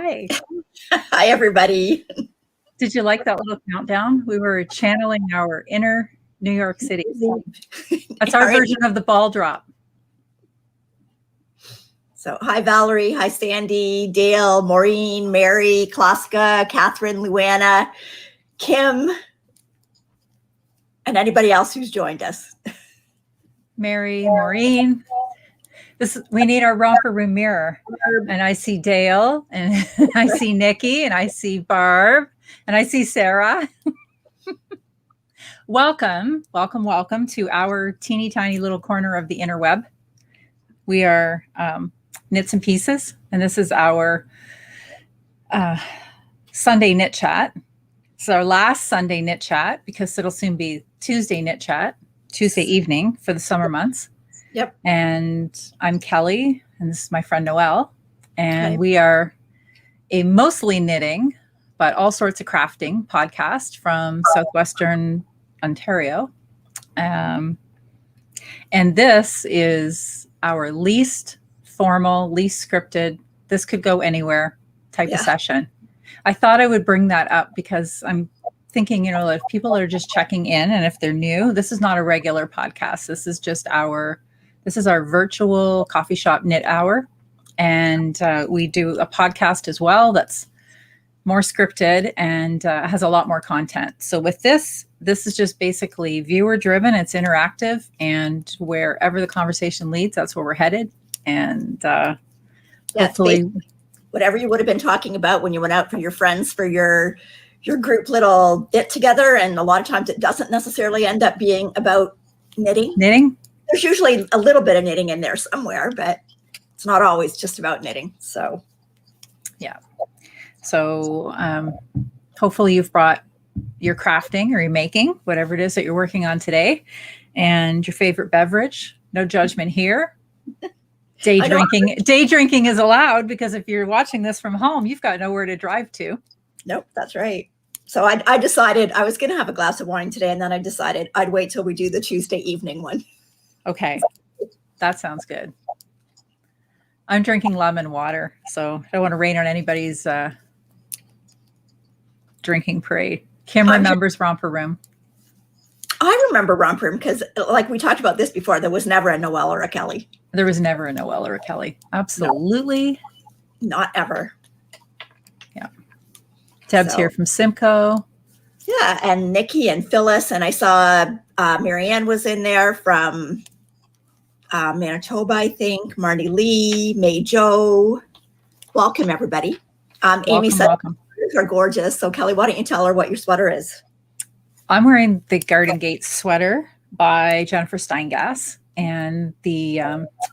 Hi. Hi, everybody. Did you like that little countdown? We were channeling our inner New York City. That's our version of the ball drop. So, hi, Valerie. Hi, Sandy, Dale, Maureen, Mary, Klaska, Catherine, Luana, Kim, and anybody else who's joined us. Mary, Maureen. We need our romper room mirror. And I see Dale, and I see Nikki, and I see Barb, and I see Sarah. Welcome to our teeny tiny little corner of the interweb. We are Knits and Pieces, and this is our Sunday knit chat. It's our last Sunday knit chat because it'll soon be Tuesday knit chat, Tuesday evening for the summer months. Yep. And I'm Kelly, and this is my friend Noelle, and we are a mostly knitting, but all sorts of crafting podcast from Southwestern Ontario. And this is our least formal, least scripted, this could go anywhere type of session. I thought I would bring that up because I'm thinking, if people are just checking in and if they're new, this is not a regular podcast. This is our virtual coffee shop knit hour. And we do a podcast as well that's more scripted and has a lot more content. So with this is just basically viewer driven. It's interactive, and wherever the conversation leads, that's where we're headed. And hopefully whatever you would have been talking about when you went out for your friends for your group little get together. And a lot of times it doesn't necessarily end up being about knitting. There's usually a little bit of knitting in there somewhere, but it's not always just about knitting. So, yeah. So hopefully you've brought your crafting or your making, whatever it is that you're working on today, and your favorite beverage. No judgment here. Day drinking is allowed, because if you're watching this from home, you've got nowhere to drive to. Nope, that's right. So I decided I was going to have a glass of wine today, and then I decided I'd wait till we do the Tuesday evening one. Okay, that sounds good. I'm drinking lemon water, so I don't want to rain on anybody's drinking parade. Kim remembers Romper Room. I remember Romper Room because, like we talked about this before, there was never a Noelle or a Kelly. There was never a Noelle or a Kelly. Absolutely. No, not ever. Yeah. Deb's here from Simcoe. Yeah, and Nikki and Phyllis, and I saw Marianne was in there from Manitoba, I think. Marnie Lee, May Jo. Welcome, everybody. Amy said are gorgeous. So Kelly, why don't you tell her what your sweater is? I'm wearing the Garden Gate sweater by Jennifer Steingass, and the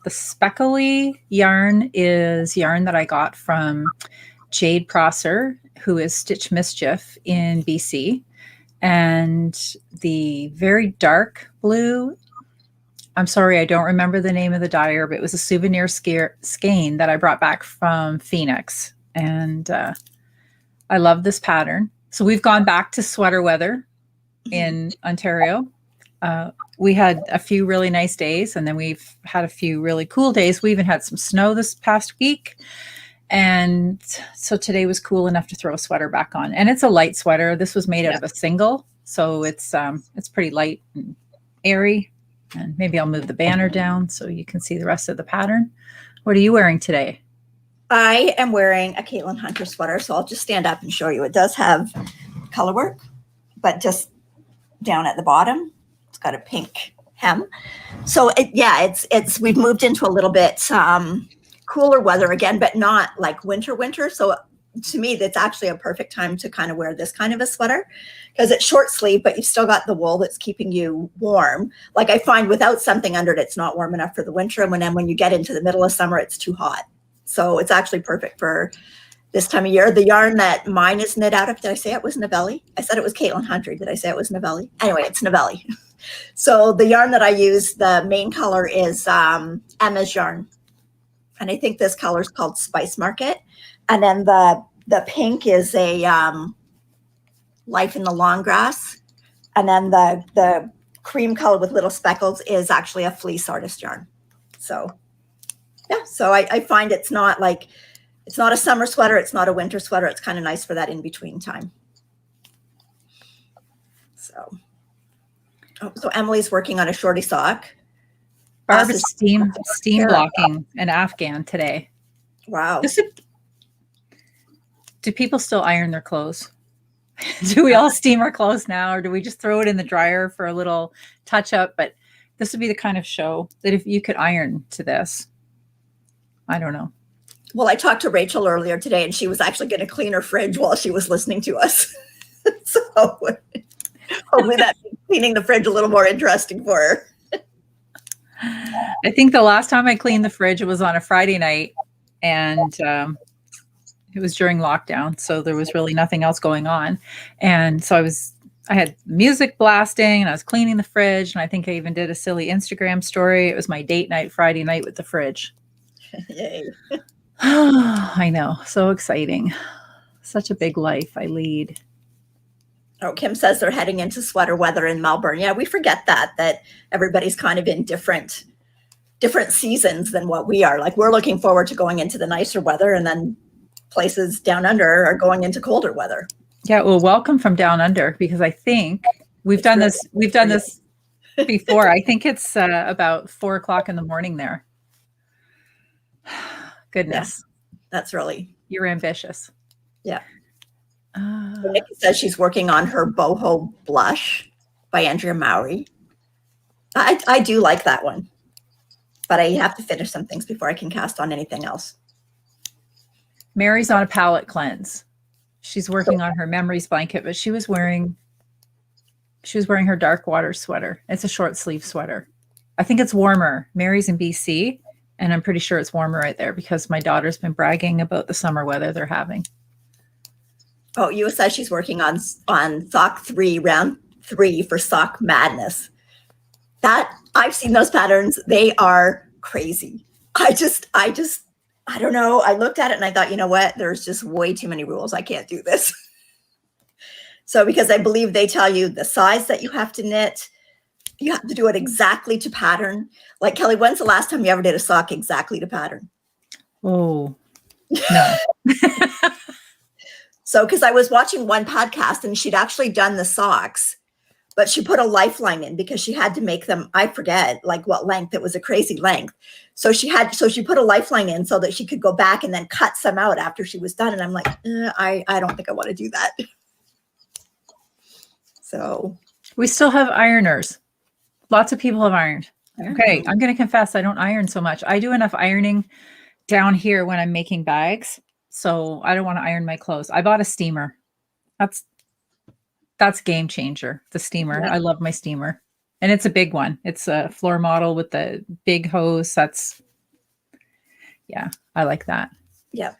speckly yarn is yarn that I got from Jade Prosser, who is Stitch Mischief in BC, and the very dark blue, I'm sorry, I don't remember the name of the dyer, but it was a souvenir skein that I brought back from Phoenix, and I love this pattern. So we've gone back to sweater weather in Ontario. We had a few really nice days, and then we've had a few really cool days. We even had some snow this past week. And so today was cool enough to throw a sweater back on. And it's a light sweater. This was made out of a single. So it's pretty light and airy. And maybe I'll move the banner down so you can see the rest of the pattern. What are you wearing today? I am wearing a Caitlin Hunter sweater. So I'll just stand up and show you. It does have color work, but just down at the bottom, it's got a pink hem. So we've moved into a little bit cooler weather again, but not like winter. So to me, that's actually a perfect time to kind of wear this kind of a sweater, because it's short sleeve, but you've still got the wool that's keeping you warm. Like I find without something under it, it's not warm enough for the winter. And when you get into the middle of summer, it's too hot. So it's actually perfect for this time of year. The yarn that mine is knit out of, did I say it was Novelli? I said it was Caitlin Hunter. Did I say it was Novelli? Anyway, it's Novelli. So the yarn that I use, the main color is Emma's yarn. And I think this color is called Spice Market. And then the pink is a Life in the Long Grass. And then the cream color with little speckles is actually a Fleece Artist yarn. So, yeah. So I find it's not like It's not a summer sweater. It's not a winter sweater. It's kind of nice for that in-between time. So, so Emily's working on a shorty sock. Barb is steam blocking an Afghan today. Wow. Do people still iron their clothes? Do we all steam our clothes now, or do we just throw it in the dryer for a little touch up? But this would be the kind of show that if you could iron to this, I don't know. Well, I talked to Rachel earlier today, and she was actually going to clean her fridge while she was listening to us. So hopefully that makes cleaning the fridge a little more interesting for her. I think the last time I cleaned the fridge, it was on a Friday night, and it was during lockdown, so there was really nothing else going on. And so I had music blasting, and I was cleaning the fridge, and I think I even did a silly Instagram story. It was my date night Friday night with the fridge. Yay. I know, so exciting. Such a big life I lead. Oh, Kim says they're heading into sweater weather in Melbourne. Yeah, we forget that everybody's kind of in different seasons than what we are. Like, we're looking forward to going into the nicer weather, and then places down under are going into colder weather. Yeah, well, welcome from down under, because I think we've done this before. I think it's about 4 o'clock in the morning there. Goodness. Yeah, that's really, you're ambitious. Yeah. Nikki says she's working on her boho blush by Andrea Mowry. I do like that one, but I have to finish some things before I can cast on anything else. Mary's on a palette cleanse. She's working on her memories blanket, but she was wearing her dark water sweater. It's a short sleeve sweater. I think it's warmer. Mary's in BC, and I'm pretty sure it's warmer right there because my daughter's been bragging about the summer weather they're having. Oh, you said she's working on sock 3, round 3 for Sock Madness. That, I've seen those patterns. They are crazy. I don't know. I looked at it and I thought, you know what? There's just way too many rules. I can't do this. So, because I believe they tell you the size that you have to knit, you have to do it exactly to pattern. Like, Kelly, when's the last time you ever did a sock exactly to pattern? Oh, no. So, because I was watching one podcast and she'd actually done the socks, but she put a lifeline in because she had to make them, I forget like what length, it was a crazy length. So she put a lifeline in so that she could go back and then cut some out after she was done. And I'm like, I don't think I want to do that. So we still have ironers. Lots of people have ironed. Okay, I'm going to confess I don't iron so much. I do enough ironing down here when I'm making bags. So I don't want to iron my clothes. I bought a steamer. That's game changer. The steamer. Yeah. I love my steamer. And it's a big one. It's a floor model with the big hose. Yeah, I like that. Yeah.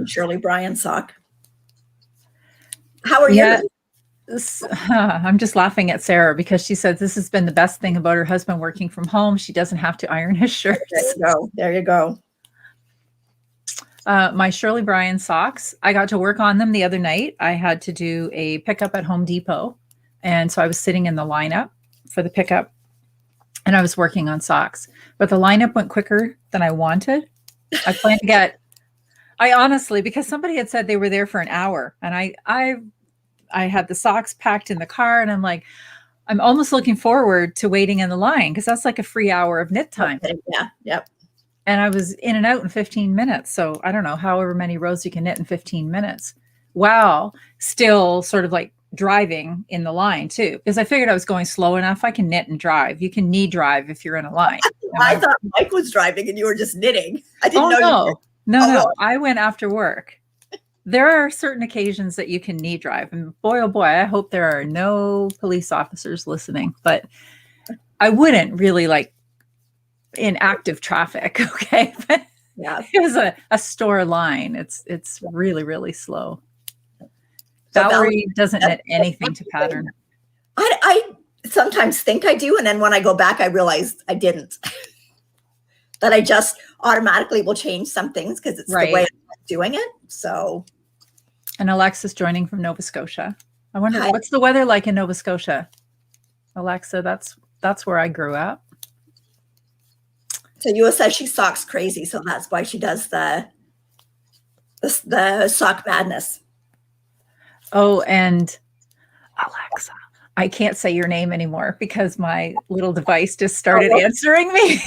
Shirley Bryan sock. How are you? I'm just laughing at Sarah because she said this has been the best thing about her husband working from home. She doesn't have to iron his shirts. There you go. My Shirley Bryan socks, I got to work on them the other night. I had to do a pickup at Home Depot. And so I was sitting in the lineup for the pickup and I was working on socks, but the lineup went quicker than I wanted. I planned to get, honestly, because somebody had said they were there for an hour and I had the socks packed in the car and I'm like, I'm almost looking forward to waiting in the line because that's like a free hour of knit time. Yeah. Yep. And I was in and out in 15 minutes. So I don't know, however many rows you can knit in 15 minutes. Wow. Still sort of like driving in the line too, because I figured I was going slow enough. I can knit and drive. You can knee drive if you're in a line. I thought Mike was driving and you were just knitting. I didn't know. No. I went after work. There are certain occasions that you can knee drive. And boy, oh boy, I hope there are no police officers listening. But I wouldn't really like in active traffic, okay? But yeah, it was a store line. It's really, really slow. So Valerie doesn't knit anything to pattern. I sometimes think I do, and then when I go back, I realize I didn't. That I just automatically will change some things because it's the way I'm doing it. So, and Alexa's joining from Nova Scotia. I wonder what's the weather like in Nova Scotia. Alexa, that's where I grew up. So Yua says she socks crazy, so that's why she does the sock madness. Oh, and Alexa, I can't say your name anymore because my little device just started answering me.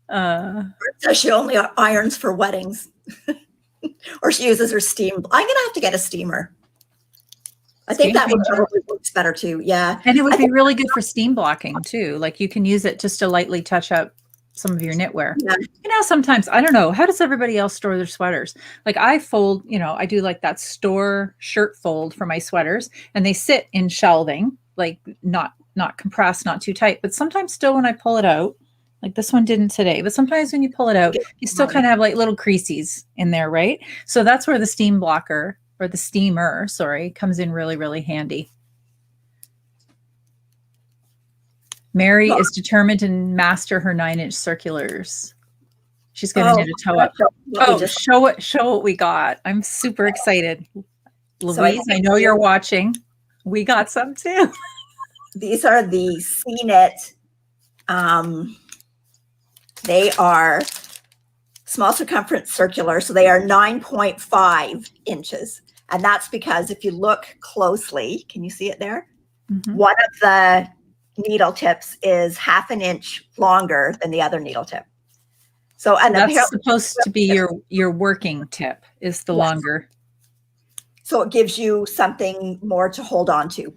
So she only irons for weddings, or she uses her steam. I'm gonna have to get a steamer. I think that would probably works better too. Yeah, and it would be really good for steam blocking too. Like you can use it just to lightly touch up some of your knitwear. Yeah. You know, sometimes I don't know, how does everybody else store their sweaters? Like I fold, you know, I do like that store shirt fold for my sweaters, and they sit in shelving, like not compressed, not too tight. But sometimes still when I pull it out, like this one didn't today, but sometimes when you pull it out, you still kind of have like little creases in there, right? So that's where the steam blocker, or the steamer, sorry, comes in really, really handy. Mary is determined to master her 9-inch circulars. She's going to knit a toe up. Oh, show what we got. I'm super excited. Louise, I know you're watching. We got some too. These are the C-knit. They are small circumference circular, so they are 9.5 inches. And that's because if you look closely, can you see it there? Mm-hmm. One of the needle tips is 1/2 inch longer than the other needle tip. So, and that's supposed to be your working tip is the longer. So it gives you something more to hold on to.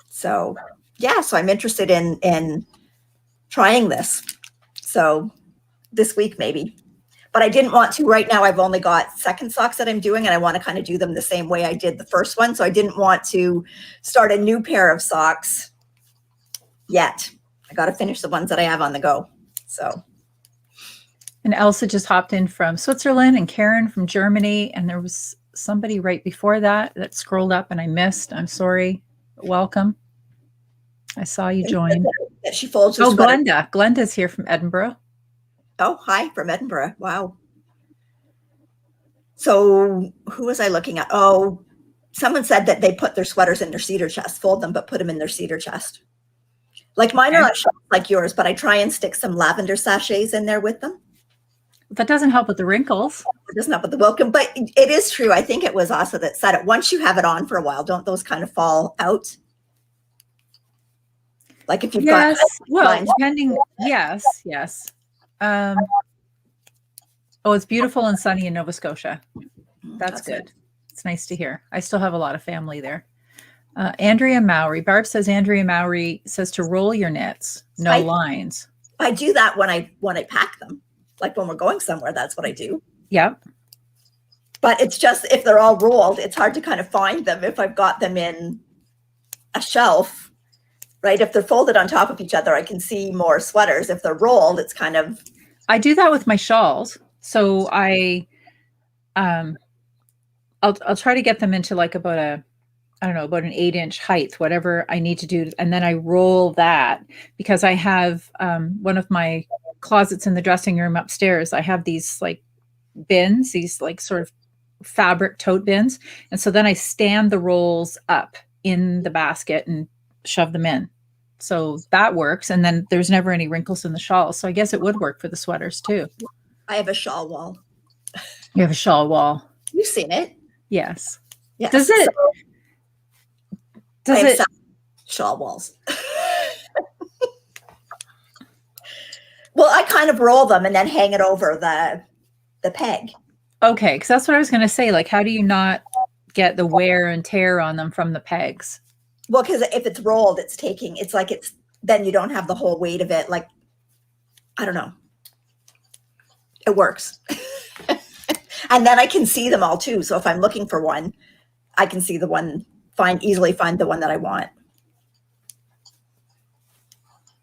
So yeah, so I'm interested in trying this. So this week maybe, but I didn't want to right now. I've only got second socks that I'm doing, and I want to kind of do them the same way I did the first one. So I didn't want to start a new pair of socks yet. I got to finish the ones that I have on the go. So. And Elsa just hopped in from Switzerland, and Karen from Germany. And there was somebody right before that scrolled up and I missed. I'm sorry. Welcome. I saw you join. That she folds. Oh, Glenda. Glenda's here from Edinburgh. Oh, hi from Edinburgh. Wow. So who was I looking at? Oh, someone said that they put their sweaters in their cedar chest, fold them, but put them in their cedar chest. Like mine are not like yours, but I try and stick some lavender sachets in there with them. That doesn't help with the wrinkles. It doesn't help with the welcome, but it is true. I think it was Asa that said it. Once you have it on for a while, don't those kind of fall out? Like if you've got well, depending. Yes. Oh, it's beautiful and sunny in Nova Scotia. That's good. It's nice to hear. I still have a lot of family there. Andrea Mowry. Barb says Andrea Mowry says to roll your knits, no lines. I do that when I pack them. Like when we're going somewhere, that's what I do. Yep. But it's just if they're all rolled, it's hard to kind of find them if I've got them in a shelf, right? If they're folded on top of each other, I can see more sweaters. If they're rolled, it's kind of. I do that with my shawls. So I'll try to get them into like about an 8-inch height, whatever I need to do. And then I roll that because I have one of my closets in the dressing room upstairs. I have these like bins, these like sort of fabric tote bins. And so then I stand the rolls up in the basket and shove them in. So that works. And then there's never any wrinkles in the shawl. So I guess it would work for the sweaters too. I have a shawl wall. You have a shawl wall. You've seen it. Yes. Yes. Does it shawl walls? Well, I kind of roll them and then hang it over the peg. Okay, because that's what I was going to say. Like, how do you not get the wear and tear on them from the pegs? Well, because if it's rolled, then you don't have the whole weight of it. Like, I don't know. It works. And then I can see them all too. So if I'm looking for one, I can see the one, easily find the one that I want.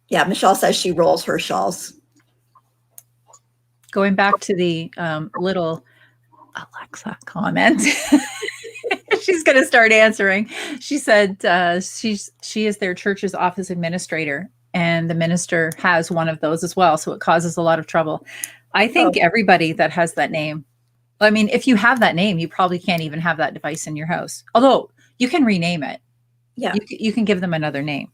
Yeah, Michelle says she rolls her shawls. Going back to the little Alexa comment, she's going to start answering. She said she is their church's office administrator, and the minister has one of those as well. So it causes a lot of trouble. I think everybody that has that name, I mean, if you have that name, you probably can't even have that device in your house. Although you can rename it. Yeah. You can give them another name.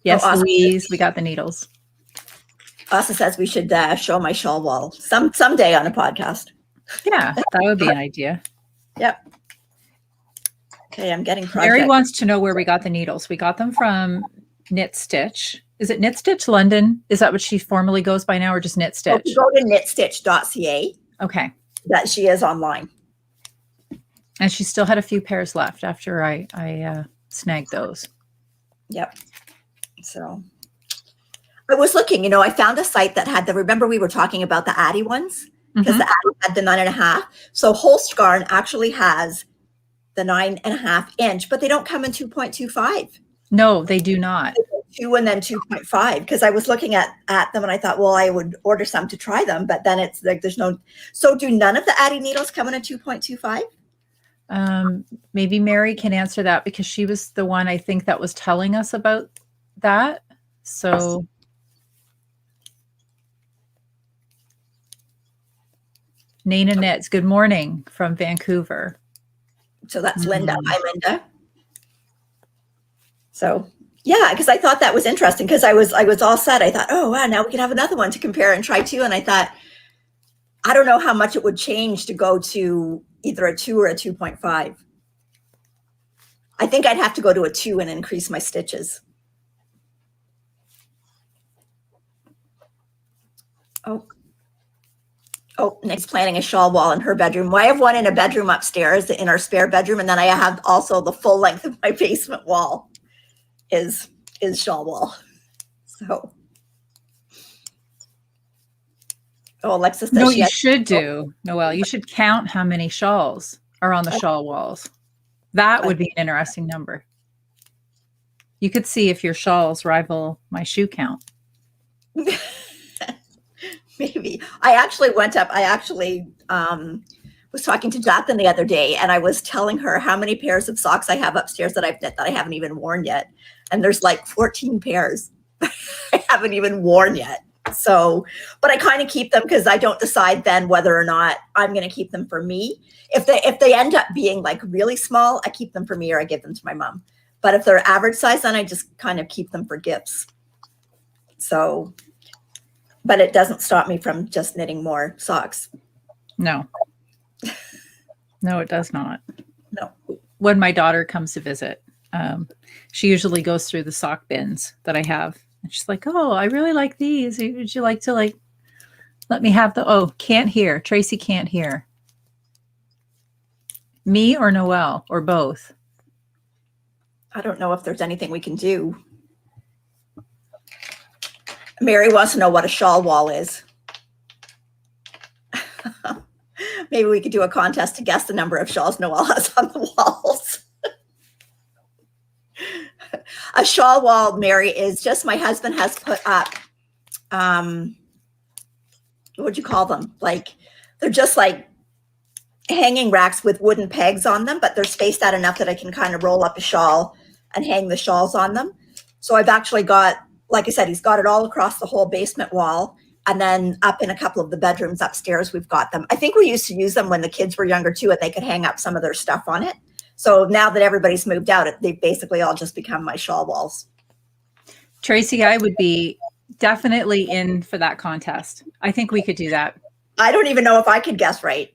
Yes, Louise, we got the needles. Asa says we should show my shawl wall someday on a podcast. Yeah, that would be an idea. Yep. Okay, I'm getting project. Mary wants to know where we got the needles. We got them from Knit Stitch. Is it Knit Stitch London? Is that what she formally goes by now, or just Knit Stitch? Go to knitstitch.ca. Okay. That she is online. And she still had a few pairs left after I snagged those. Yep. So I was looking, I found a site that had remember we were talking about the Addy ones? Because the Addy had the 9.5. So Holstgarn actually has the 9.5 inch, but they don't come in 2.25. No, they do not. 2 and then 2.5. Because I was looking at them and I thought, well, I would order some to try them, but then it's like there's no. So do none of the Addy needles come in a 2.25? Maybe Mary can answer that because she was the one I think that was telling us about that. So Nana Knits, good morning from Vancouver. So that's Linda. Hi, Linda. So yeah, because I thought that was interesting because I was all set. I thought, oh wow, now we can have another one to compare and try too. And I thought, I don't know how much it would change to go to either a 2 or a 2.5. I think I'd have to go to a 2 and increase my stitches. Oh, Nick's planning a shawl wall in her bedroom. Well, I have one in a bedroom upstairs in our spare bedroom. And then I have also the full length of my basement wall is shawl wall. So. Oh, Alexis says no, you should do, Noelle. You should count how many shawls are on the shawl walls. That would be an interesting number. You could see if your shawls rival my shoe count. Maybe. I actually was talking to Jacqueline the other day, and I was telling her how many pairs of socks I have upstairs that I've knit that I haven't even worn yet. And there's like 14 pairs I haven't even worn yet. So, but I kind of keep them because I don't decide then whether or not I'm going to keep them for me. If they end up being like really small, I keep them for me or I give them to my mom. But if they're average size, then I just kind of keep them for gifts. So, but it doesn't stop me from just knitting more socks. No. No, it does not. No. When my daughter comes to visit, she usually goes through the sock bins that I have. And she's like, oh, I really like these. Would you like to let me have can't hear. Tracy can't hear. Me or Noelle or both? I don't know if there's anything we can do. Mary wants to know what a shawl wall is. Maybe we could do a contest to guess the number of shawls Noelle has on the walls. A shawl wall, Mary, is just my husband has put up, what'd you call them? Like, they're just like hanging racks with wooden pegs on them, but they're spaced out enough that I can kind of roll up a shawl and hang the shawls on them. So I've actually got, like I said, he's got it all across the whole basement wall. And then up in a couple of the bedrooms upstairs, we've got them. I think we used to use them when the kids were younger too, and they could hang up some of their stuff on it. So now that everybody's moved out, they basically all just become my shawl walls. Tracy, I would be definitely in for that contest. I think we could do that. I don't even know if I could guess right.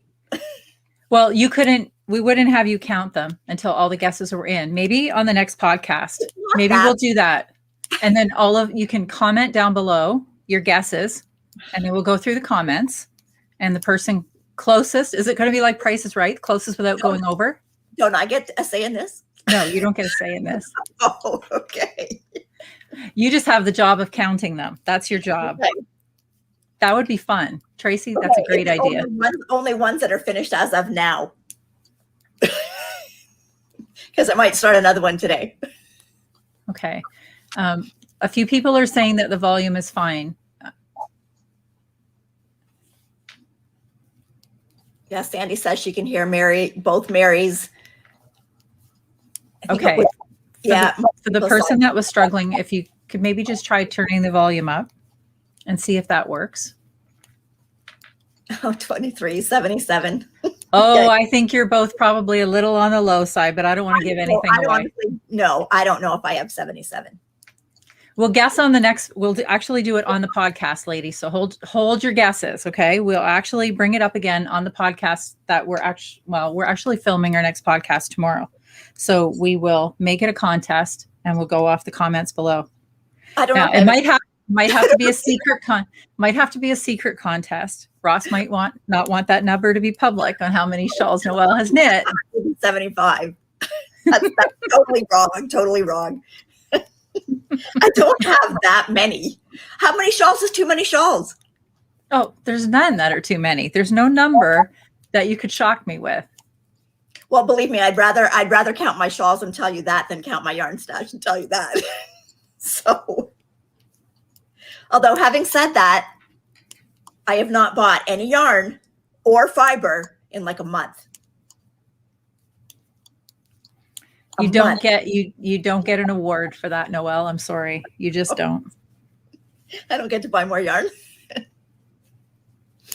Well, we wouldn't have you count them until all the guesses were in. Maybe on the next podcast, maybe we'll do that. And then you can comment down below your guesses, and then we'll go through the comments, and the person closest, is it going to be like Price is Right, closest without going over? Don't I get a say in this? No, you don't get a say in this. Oh, okay. You just have the job of counting them. That's your job. Okay. That would be fun. Tracy, that's a great idea. Only ones that are finished as of now. Because I might start another one today. Okay. A few people are saying that the volume is fine. Yeah, Sandy says she can hear both Marys. Okay. For the person that was struggling, if you could maybe just try turning the volume up and see if that works. Oh, 2377. Oh, okay. I think you're both probably a little on the low side, but I don't want to give anything away. Honestly, no, I don't know if I have 77. We'll guess on the next. Actually do it on the podcast, ladies. So hold your guesses, okay? We'll actually bring it up again on the podcast that we're actually filming our next podcast tomorrow. So we will make it a contest, and we'll go off the comments below. I don't know. It might have to be a secret might have to be a secret contest. Ross might not want that number to be public on how many shawls Noelle has knit. 75. That's totally wrong. Totally wrong. I don't have that many. How many shawls is too many shawls? Oh, there's none that are too many. There's no number that you could shock me with. Well, believe me, I'd rather count my shawls and tell you that than count my yarn stash and tell you that. So, although having said that, I have not bought any yarn or fiber in like a month. You don't get an award for that, Noelle. I'm sorry. You just don't. I don't get to buy more yarn.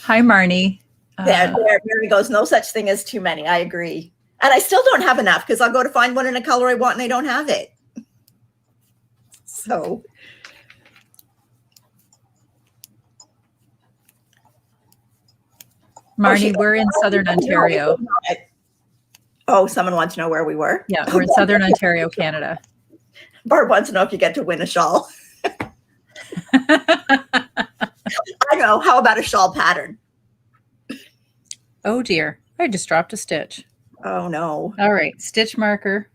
Hi, Marnie. There he goes. No such thing as too many. I agree. And I still don't have enough because I'll go to find one in a color I want and I don't have it. So. Marnie, we're in Southern Ontario. Oh, someone wants to know where we were? Yeah, we're in Southern Ontario, Canada. Barb wants to know if you get to win a shawl. I know. How about a shawl pattern? Oh, dear. I just dropped a stitch. Oh, no. All right. Stitch marker.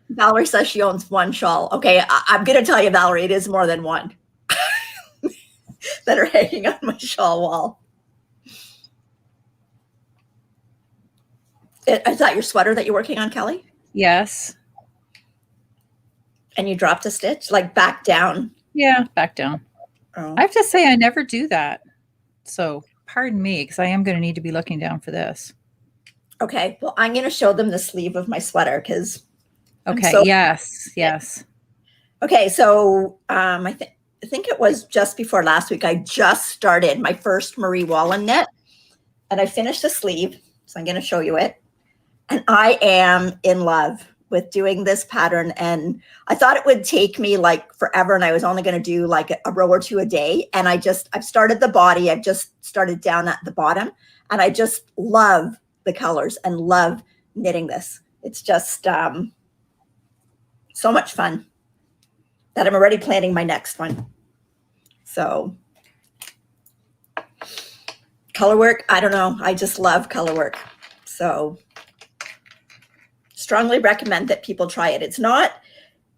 Valerie says she owns one shawl. Okay, I'm going to tell you, Valerie, it is more than one that are hanging on my shawl wall. Is that your sweater that you're working on, Kelly? Yes. And you dropped a stitch, like back down? Yeah, back down. Oh. I have to say I never do that. So pardon me, because I am going to need to be looking down for this. Okay, well, I'm going to show them the sleeve of my sweater because. Okay, yes. Okay, so I think it was just before last week. I just started my first Marie Wallen knit, and I finished the sleeve. So I'm going to show you it. And I am in love with doing this pattern. And I thought it would take me like forever. And I was only going to do like a row or two a day. And I've started the body. I've just started down at the bottom. And I just love the colors and love knitting this. It's just so much fun that I'm already planning my next one. So color work, I don't know. I just love color work. So strongly recommend that people try it. It's not,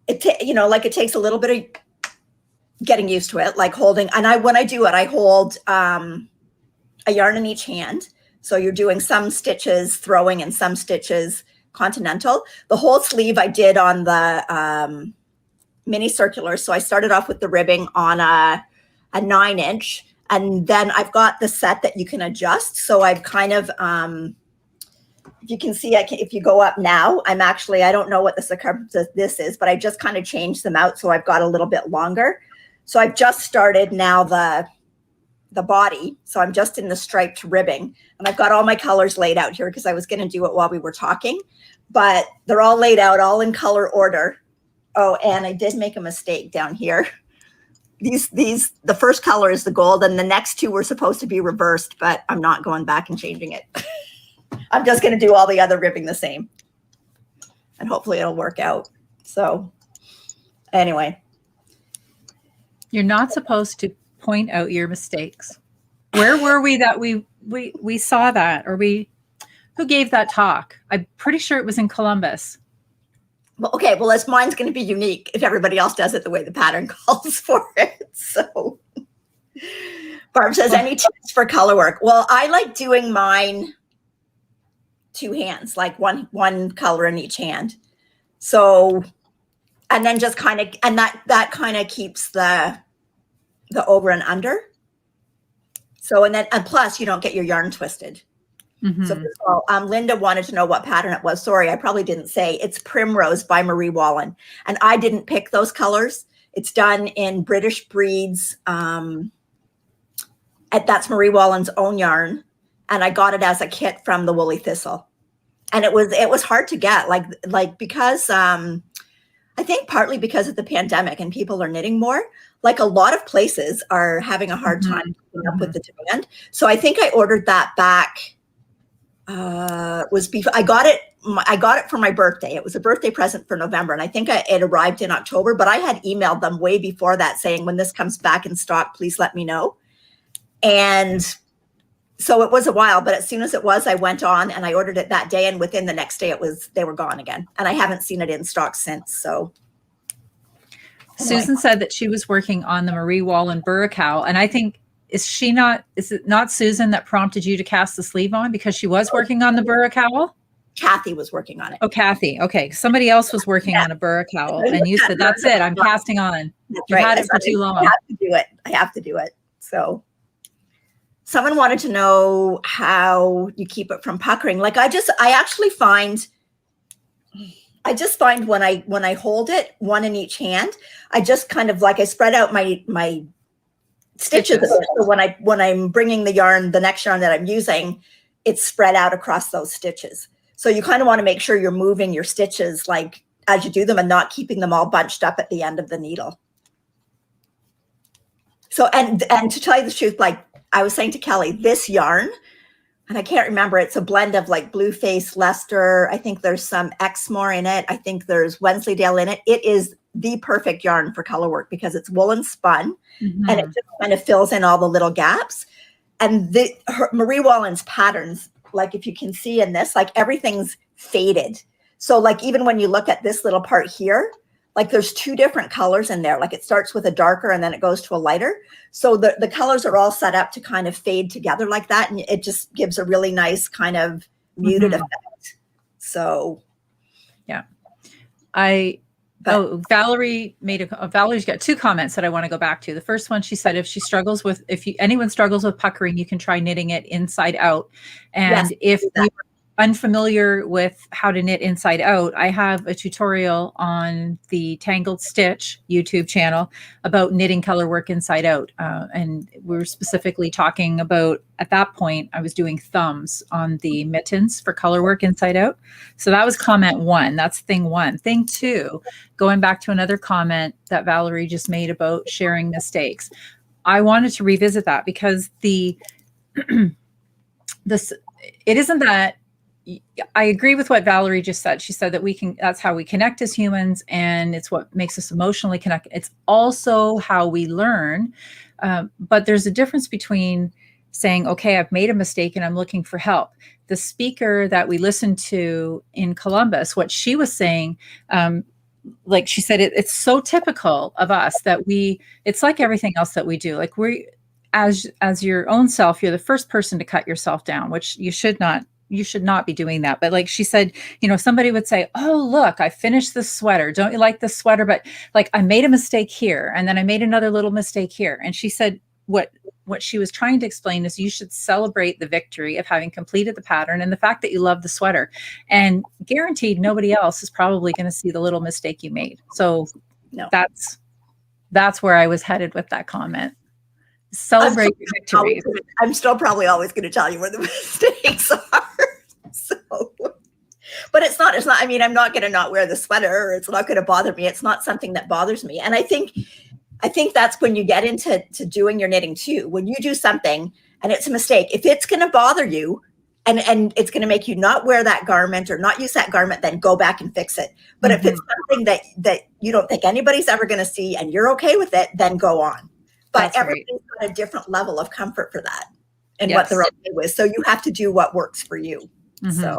it takes a little bit of getting used to it, like holding. And when I do it, I hold a yarn in each hand. So you're doing some stitches throwing and some stitches continental. The whole sleeve I did on the mini circular. So I started off with the ribbing on a 9-inch. And then I've got the set that you can adjust. So I've kind of, if you can see, if you go up now, I don't know what the circumference of this is, but I just kind of changed them out. So I've got a little bit longer. So I've just started now the body. So I'm just in the striped ribbing, and I've got all my colors laid out here because I was going to do it while we were talking, but they're all laid out, all in color order. Oh, and I did make a mistake down here. The first color is the gold, and the next two were supposed to be reversed, but I'm not going back and changing it. I'm just going to do all the other ribbing the same, and hopefully it'll work out. So anyway. You're not supposed to point out your mistakes. Where were we that we saw that, or who gave that talk? I'm pretty sure it was in Columbus. Well, okay. Well, mine's going to be unique if everybody else does it the way the pattern calls for it. So Barb says, any tips for color work? Well, I like doing mine two hands, like one color in each hand. So, and then just kind of, and that kind of keeps the over and under. So, and plus you don't get your yarn twisted. Mm-hmm. So first of all, Linda wanted to know what pattern it was. Sorry, I probably didn't say. It's Primrose by Marie Wallen. And I didn't pick those colors. It's done in British Breeds. That's Marie Wallen's own yarn. And I got it as a kit from the Woolly Thistle. And it was hard to get, like because I think partly because of the pandemic and people are knitting more, like a lot of places are having a hard time keeping up with the demand. So I think I ordered that back. Was before I got it for my birthday. It was a birthday present for November, and I think it arrived in October, but I had emailed them way before that saying, when this comes back in stock, please let me know. And so it was a while, but as soon as it was, I went on and I ordered it that day, and within the next day they were gone again. And I haven't seen it in stock since. So Susan said that she was working on the Marie Wallen Burracow, and I think, is it not Susan that prompted you to cast the sleeve on because she was working on the Burracow? Kathy was working on it. Oh, Kathy. Okay. Somebody else was working on a Burracow, and you said, that's it, I'm casting on. You've had it for too long. I have to do it. So someone wanted to know how you keep it from puckering. Like I just find when I hold it, one in each hand, I just kind of I spread out my stitches. So when I'm bringing the next yarn that I'm using, it's spread out across those stitches. So you kind of want to make sure you're moving your stitches like as you do them and not keeping them all bunched up at the end of the needle. So, and to tell you the truth, like I was saying to Kelly, this yarn, and I can't remember, it's a blend of like Blueface, Leicester. I think there's some Exmoor in it. I think there's Wensleydale in it. It is the perfect yarn for color work because it's woolen spun and it just kind of fills in all the little gaps. And Marie Wallen's patterns, like if you can see in this, like everything's faded. So like even when you look at this little part here, like there's two different colors in there. Like it starts with a darker and then it goes to a lighter. So the colors are all set up to kind of fade together like that. And it just gives a really nice kind of muted effect. So. Yeah. Valerie's got two comments that I want to go back to. The first one, she said, if anyone struggles with puckering, you can try knitting it inside out. And if you're unfamiliar with how to knit inside out, I have a tutorial on the Tangled Stitch YouTube channel about knitting color work inside out. And we were specifically talking about, at that point, I was doing thumbs on the mittens for color work inside out. So that was comment one. That's thing one. Thing two, going back to another comment that Valerie just made about sharing mistakes. I wanted to revisit that because it isn't that. I agree with what Valerie just said. She said that that's how we connect as humans, and it's what makes us emotionally connect. It's also how we learn. But there's a difference between saying, okay, I've made a mistake and I'm looking for help. The speaker that we listened to in Columbus, what she was saying, like she said, it's so typical of us that it's like everything else that we do. Like as your own self, you're the first person to cut yourself down, which you should not be doing that. But like she said, somebody would say, oh, look, I finished this sweater. Don't you like this sweater? But like, I made a mistake here. And then I made another little mistake here. And she said, what she was trying to explain is you should celebrate the victory of having completed the pattern and the fact that you love the sweater, and guaranteed nobody else is probably going to see the little mistake you made. So no, that's where I was headed with that comment. Celebrate your victories. I'm still probably always going to tell you where the mistakes are. So, but it's not, I mean, I'm not going to not wear the sweater, or it's not going to bother me. It's not something that bothers me. And I think that's when you get into doing your knitting too. When you do something and it's a mistake, if it's going to bother you and it's going to make you not wear that garment or not use that garment, then go back and fix it. But if it's something that you don't think anybody's ever going to see and you're okay with it, then go on. But everybody's got a different level of comfort for that and what they're okay with. So you have to do what works for you. So,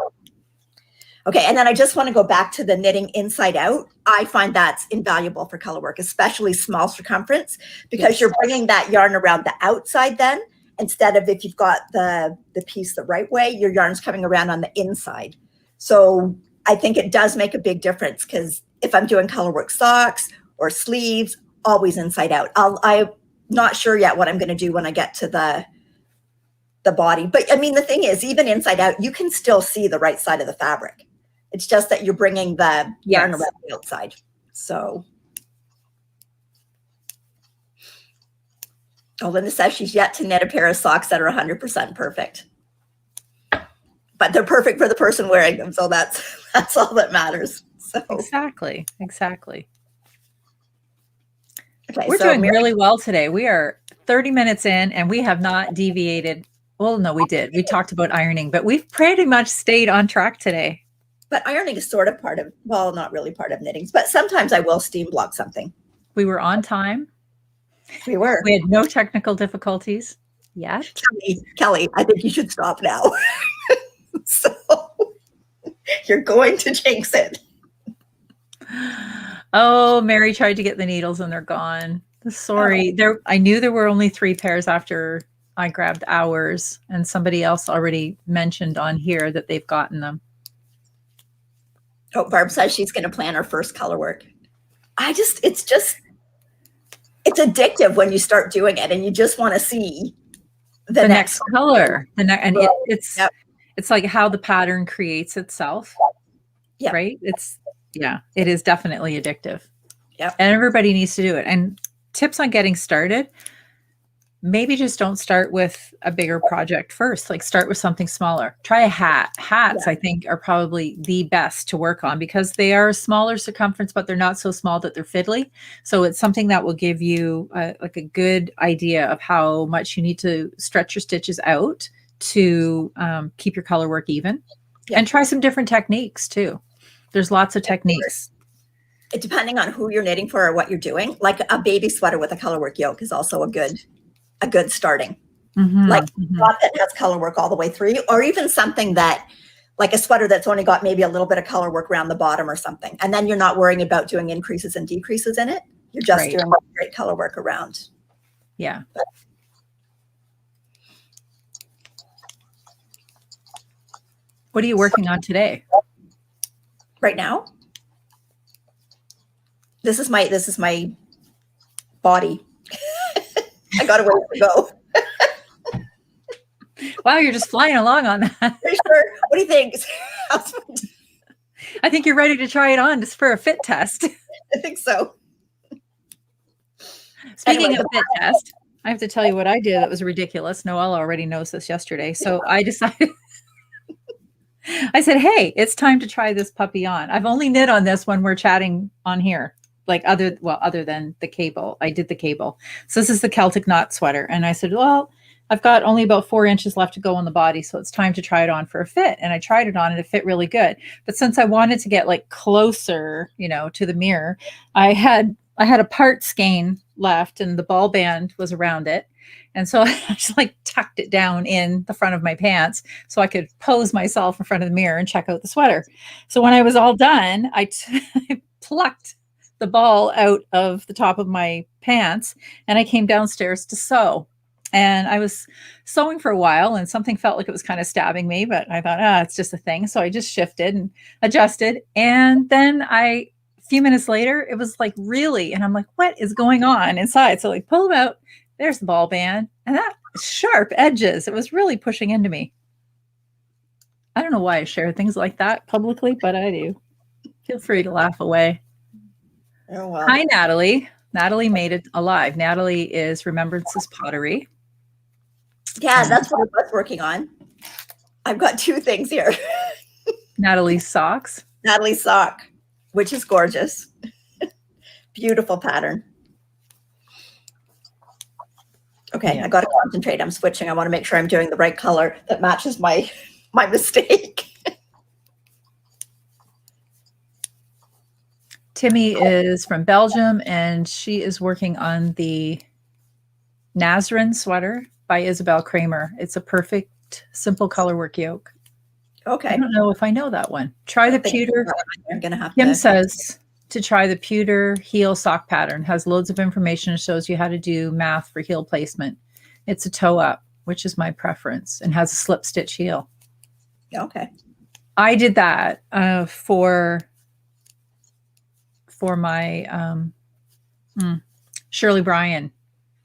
okay. And then I just want to go back to the knitting inside out. I find that's invaluable for color work, especially small circumference, because you're bringing that yarn around the outside then, instead of if you've got the piece the right way, your yarn's coming around on the inside. So I think it does make a big difference, because if I'm doing color work socks or sleeves, always inside out. I'm not sure yet what I'm going to do when I get to the body. But I mean, the thing is, even inside out, you can still see the right side of the fabric. It's just that you're bringing the yarn around the outside. So, Linda says she's yet to knit a pair of socks that are 100% perfect. But they're perfect for the person wearing them. So that's all that matters. So Exactly. okay, We're so doing really well today. We are 30 minutes in and we have not deviated. Well, no, we did. We talked about ironing, but we've pretty much stayed on track today. but ironing is sort of part of, well, not really part of knitting, but sometimes I will steam block something. We were on time. We were. We had no technical difficulties yet. Kelly, I think you should stop now. So you're going to jinx it. Oh, Mary tried to get the needles and they're gone. Sorry. I knew there were only 3 pairs after I grabbed ours, and somebody else already mentioned on here that they've gotten them. Oh, Barb says she's going to plan her first color work. It's addictive when you start doing it and you just want to see the next color. It's like how the pattern creates itself. Yeah. Right? It is definitely addictive. Yeah. And everybody needs to do it. And tips on getting started, maybe just don't start with a bigger project first. Like start with something smaller. Try a hat. Hats, I think, are probably the best to work on because they are a smaller circumference, but they're not so small that they're fiddly. So it's something that will give you like a good idea of how much you need to stretch your stitches out to keep your color work even. Yeah. And try some different techniques too. There's lots of techniques. Depending on who you're knitting for or what you're doing, like a baby sweater with a colorwork yoke is also a good starting. Like not that has color work all the way through, or even something that like a sweater that's only got maybe a little bit of color work around the bottom or something. And then you're not worrying about doing increases and decreases in it. You're just doing great color work around. Yeah. What are you working on today? Right now? This is my body. I got a ways to go. Wow, you're just flying along on that. Sure. What do you think? I think you're ready to try it on just for a fit test. I think so. Speaking of fit test, I have to tell you what I did that was ridiculous. Noelle already knows this yesterday. So I decided, I said, hey, it's time to try this puppy on. I've only knit on this when we're chatting on here. Like other than the cable, I did the cable. So this is the Celtic knot sweater. And I said, well, I've got only about 4 inches left to go on the body. So it's time to try it on for a fit. And I tried it on and it fit really good. But since I wanted to get like closer, to the mirror, I had a part skein left and the ball band was around it. And so I just like tucked it down in the front of my pants so I could pose myself in front of the mirror and check out the sweater. So when I was all done, I plucked the ball out of the top of my pants and I came downstairs to sew. And I was sewing for a while and something felt like it was kind of stabbing me, but I thought, it's just a thing. So I just shifted and adjusted. And then a few minutes later, it was like really, and I'm like, what is going on inside? So like pull them out. There's the ball band and that sharp edges. It was really pushing into me. I don't know why I share things like that publicly, but I do. Feel free to laugh away. Oh, wow. Hi, Natalie. Natalie made it alive. Natalie is Remembrances Pottery. Yeah, that's what I was working on. I've got 2 things here. Natalie's socks. Natalie's sock, which is gorgeous. Beautiful pattern. Okay, I got to concentrate. I'm switching. I want to make sure I'm doing the right color that matches my mistake. Timmy is from Belgium, and she is working on the Nazarene sweater by Isabel Kramer. It's a perfect, simple color work yoke. Okay. I don't know if I know that one. Try the pewter. I'm going to have Kim says to try the pewter heel sock pattern. Has loads of information. Shows you how to do math for heel placement. It's a toe up, which is my preference, and has a slip stitch heel. Okay. I did that for my Shirley Bryan.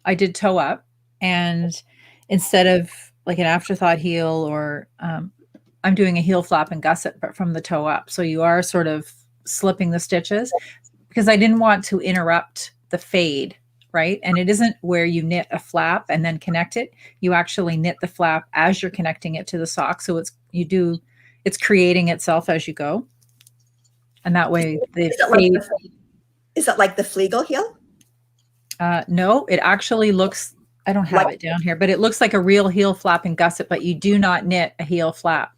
I did toe up, and instead of like an afterthought heel or I'm doing a heel flap and gusset, but from the toe up. So you are sort of slipping the stitches because I didn't want to interrupt the fade, right? And it isn't where you knit a flap and then connect it. You actually knit the flap as you're connecting it to the sock. So it's creating itself as you go. And that way the is it like the Flegel heel? No, it actually looks, I don't have it down here, but it looks like a real heel flap and gusset, but you do not knit a heel flap.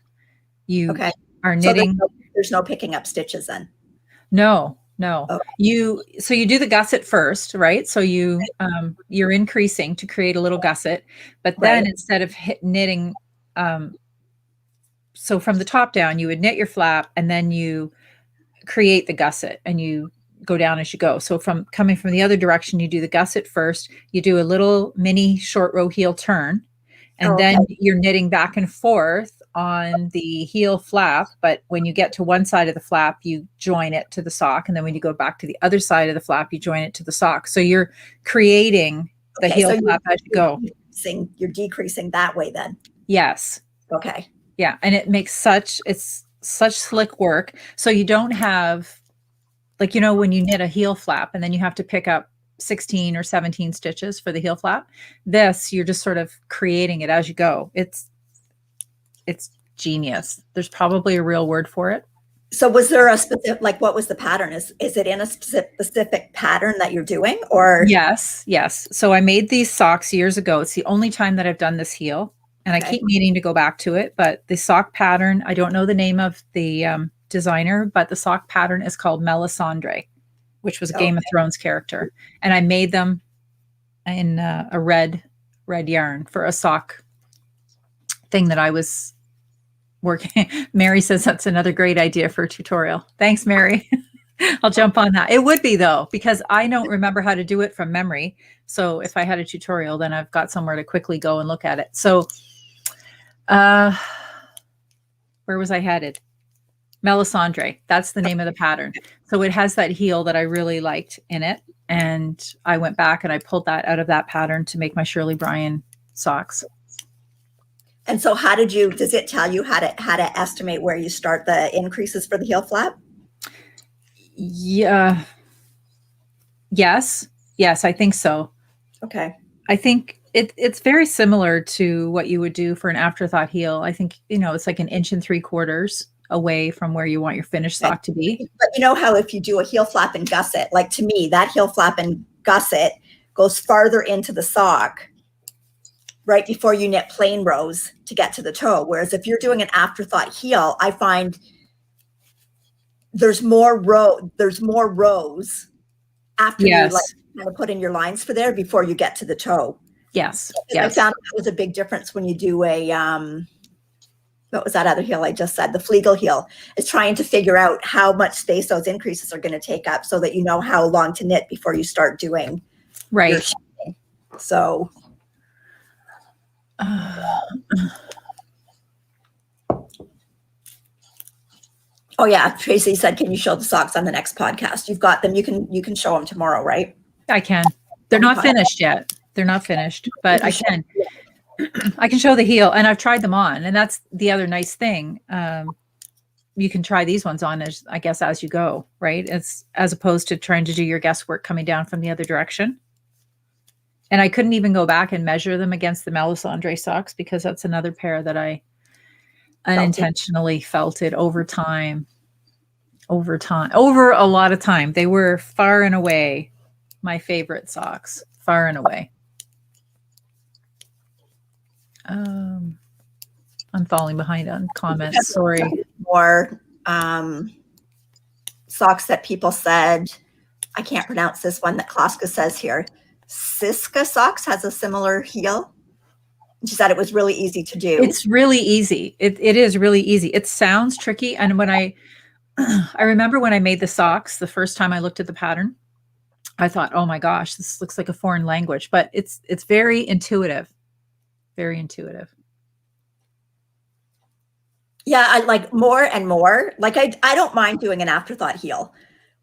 You are knitting. So there's no picking up stitches then? No. Okay. You do the gusset first, right? So you're increasing to create a little gusset, but then instead of knitting, so from the top down, you would knit your flap and then you create the gusset and you go down as you go. So coming from the other direction, you do the gusset first, you do a little mini short row heel turn, and then you're knitting back and forth on the heel flap. But when you get to one side of the flap, you join it to the sock. And then when you go back to the other side of the flap, you join it to the sock. So you're creating the heel flap as you go. You're decreasing that way then? Yes. Okay. Yeah. And it makes such slick work. So you don't have, like, when you knit a heel flap and then you have to pick up 16 or 17 stitches for the heel flap, you're just sort of creating it as you go. It's genius. There's probably a real word for it. So was there a specific, like, what was the pattern? Is it in a specific pattern that you're doing, or? Yes. So I made these socks years ago. It's the only time that I've done this heel, and I keep meaning to go back to it, but the sock pattern, I don't know the name of the designer, but the sock pattern is called Melisandre, which was a Game of Thrones character. And I made them in a red yarn for a sock thing that I was working. Mary says that's another great idea for a tutorial. Thanks, Mary. I'll jump on that. It would be, though, because I don't remember how to do it from memory. So if I had a tutorial, then I've got somewhere to quickly go and look at it. So where was I headed? Melisandre. That's the name of the pattern. So it has that heel that I really liked in it. And I went back and I pulled that out of that pattern to make my Shirley Bryan socks. And so does it tell you how to estimate where you start the increases for the heel flap? Yeah. Yes, I think so. Okay. I think it's very similar to what you would do for an afterthought heel. I think, it's like 1 3/4 inches away from where you want your finished sock to be. But you know how if you do a heel flap and gusset, like, to me, that heel flap and gusset goes farther into the sock right before you knit plain rows to get to the toe. Whereas if you're doing an afterthought heel, I find there's more rows after you kind of put in your lines for there before you get to the toe. Yes. I found that was a big difference when you do a what was that other heel I just said? The Flegel heel is trying to figure out how much space those increases are going to take up so that you know how long to knit before you start doing your shaping. So oh yeah, Tracy said, can you show the socks on the next podcast? You've got them. You can show them tomorrow, right? I can. They're not finished yet. They're not finished, but I can. I can show the heel, and I've tried them on, and that's the other nice thing. You can try these ones on as you go, right? It's as opposed to trying to do your guesswork coming down from the other direction. And I couldn't even go back and measure them against the Melisandre socks because that's another pair that I unintentionally felted over time, over a lot of time. They were far and away my favorite socks, far and away. I'm falling behind on comments. Sorry. More socks that people said, I can't pronounce this one that Klaska says here. Siska socks has a similar heel. She said it was really easy to do. It's really easy. It is really easy. It sounds tricky. And when I remember when I made the socks, the first time I looked at the pattern, I thought, oh my gosh, this looks like a foreign language, but it's very intuitive. Very intuitive. Yeah, I like more and more. Like I don't mind doing an afterthought heel,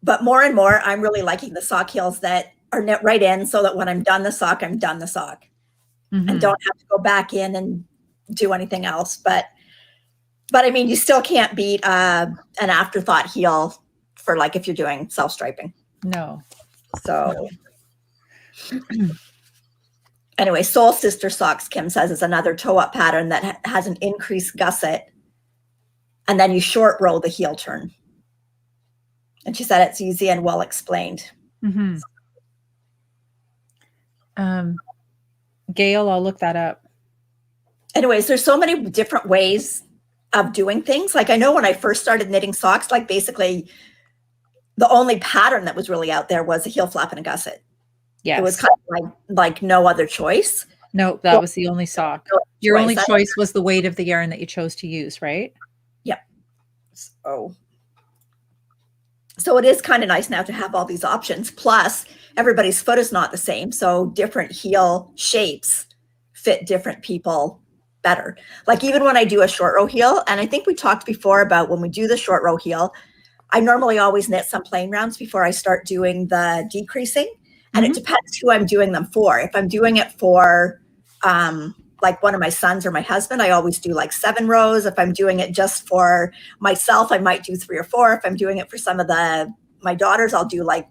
but more and more I'm really liking the sock heels that are knit right in so that when I'm done the sock, I'm done the sock. Mm-hmm. And don't have to go back in and do anything else. But I mean, you still can't beat an afterthought heel for like if you're doing self-striping. No. So anyway, Soul Sister Socks, Kim says, is another toe-up pattern that has an increased gusset. And then you short row the heel turn. And she said it's easy and well explained. Mm-hmm. Gail, I'll look that up. Anyways, there's so many different ways of doing things. Like I know when I first started knitting socks, like basically the only pattern that was really out there was a heel flap and a gusset. Yes. It was kind of like no other choice. No, that was the only sock. Your only choice was the weight of the yarn that you chose to use, right? Yep. So it is kind of nice now to have all these options. Plus, everybody's foot is not the same. So different heel shapes fit different people better. Like even when I do a short row heel, and I think we talked before about when we do the short row heel, I normally always knit some plain rounds before I start doing the decreasing. And it depends who I'm doing them for. If I'm doing it for like one of my sons or my husband, I always do like 7 rows. If I'm doing it just for myself, I might do 3 or 4. If I'm doing it for some of my daughters, I'll do like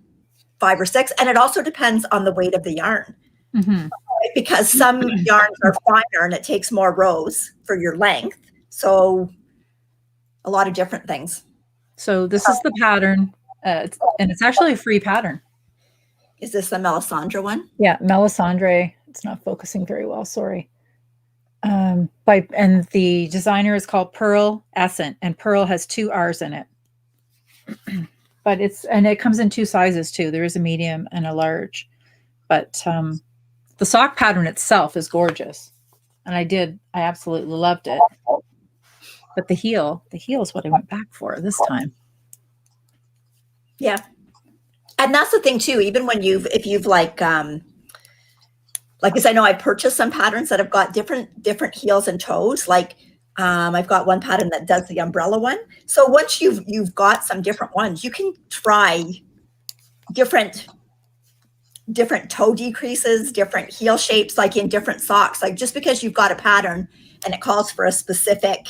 5 or 6. And it also depends on the weight of the yarn. Right? Because some yarns are finer and it takes more rows for your length. So a lot of different things. So this is the pattern, and it's actually a free pattern. Is this the Melisandre one? Yeah, Melisandre. It's not focusing very well. Sorry. And the designer is called Pearl Essent, and Pearl has 2 R's in it. But it comes in 2 sizes too. There is a medium and a large. But the sock pattern itself is gorgeous, and I absolutely loved it. But the heel is what I went back for this time. Yeah. And that's the thing too, even when if you've like as I know I purchased some patterns that have got different heels and toes. Like I've got one pattern that does the umbrella one. So once you've got some different ones, you can try different toe decreases, different heel shapes, like in different socks. Like just because you've got a pattern and it calls for a specific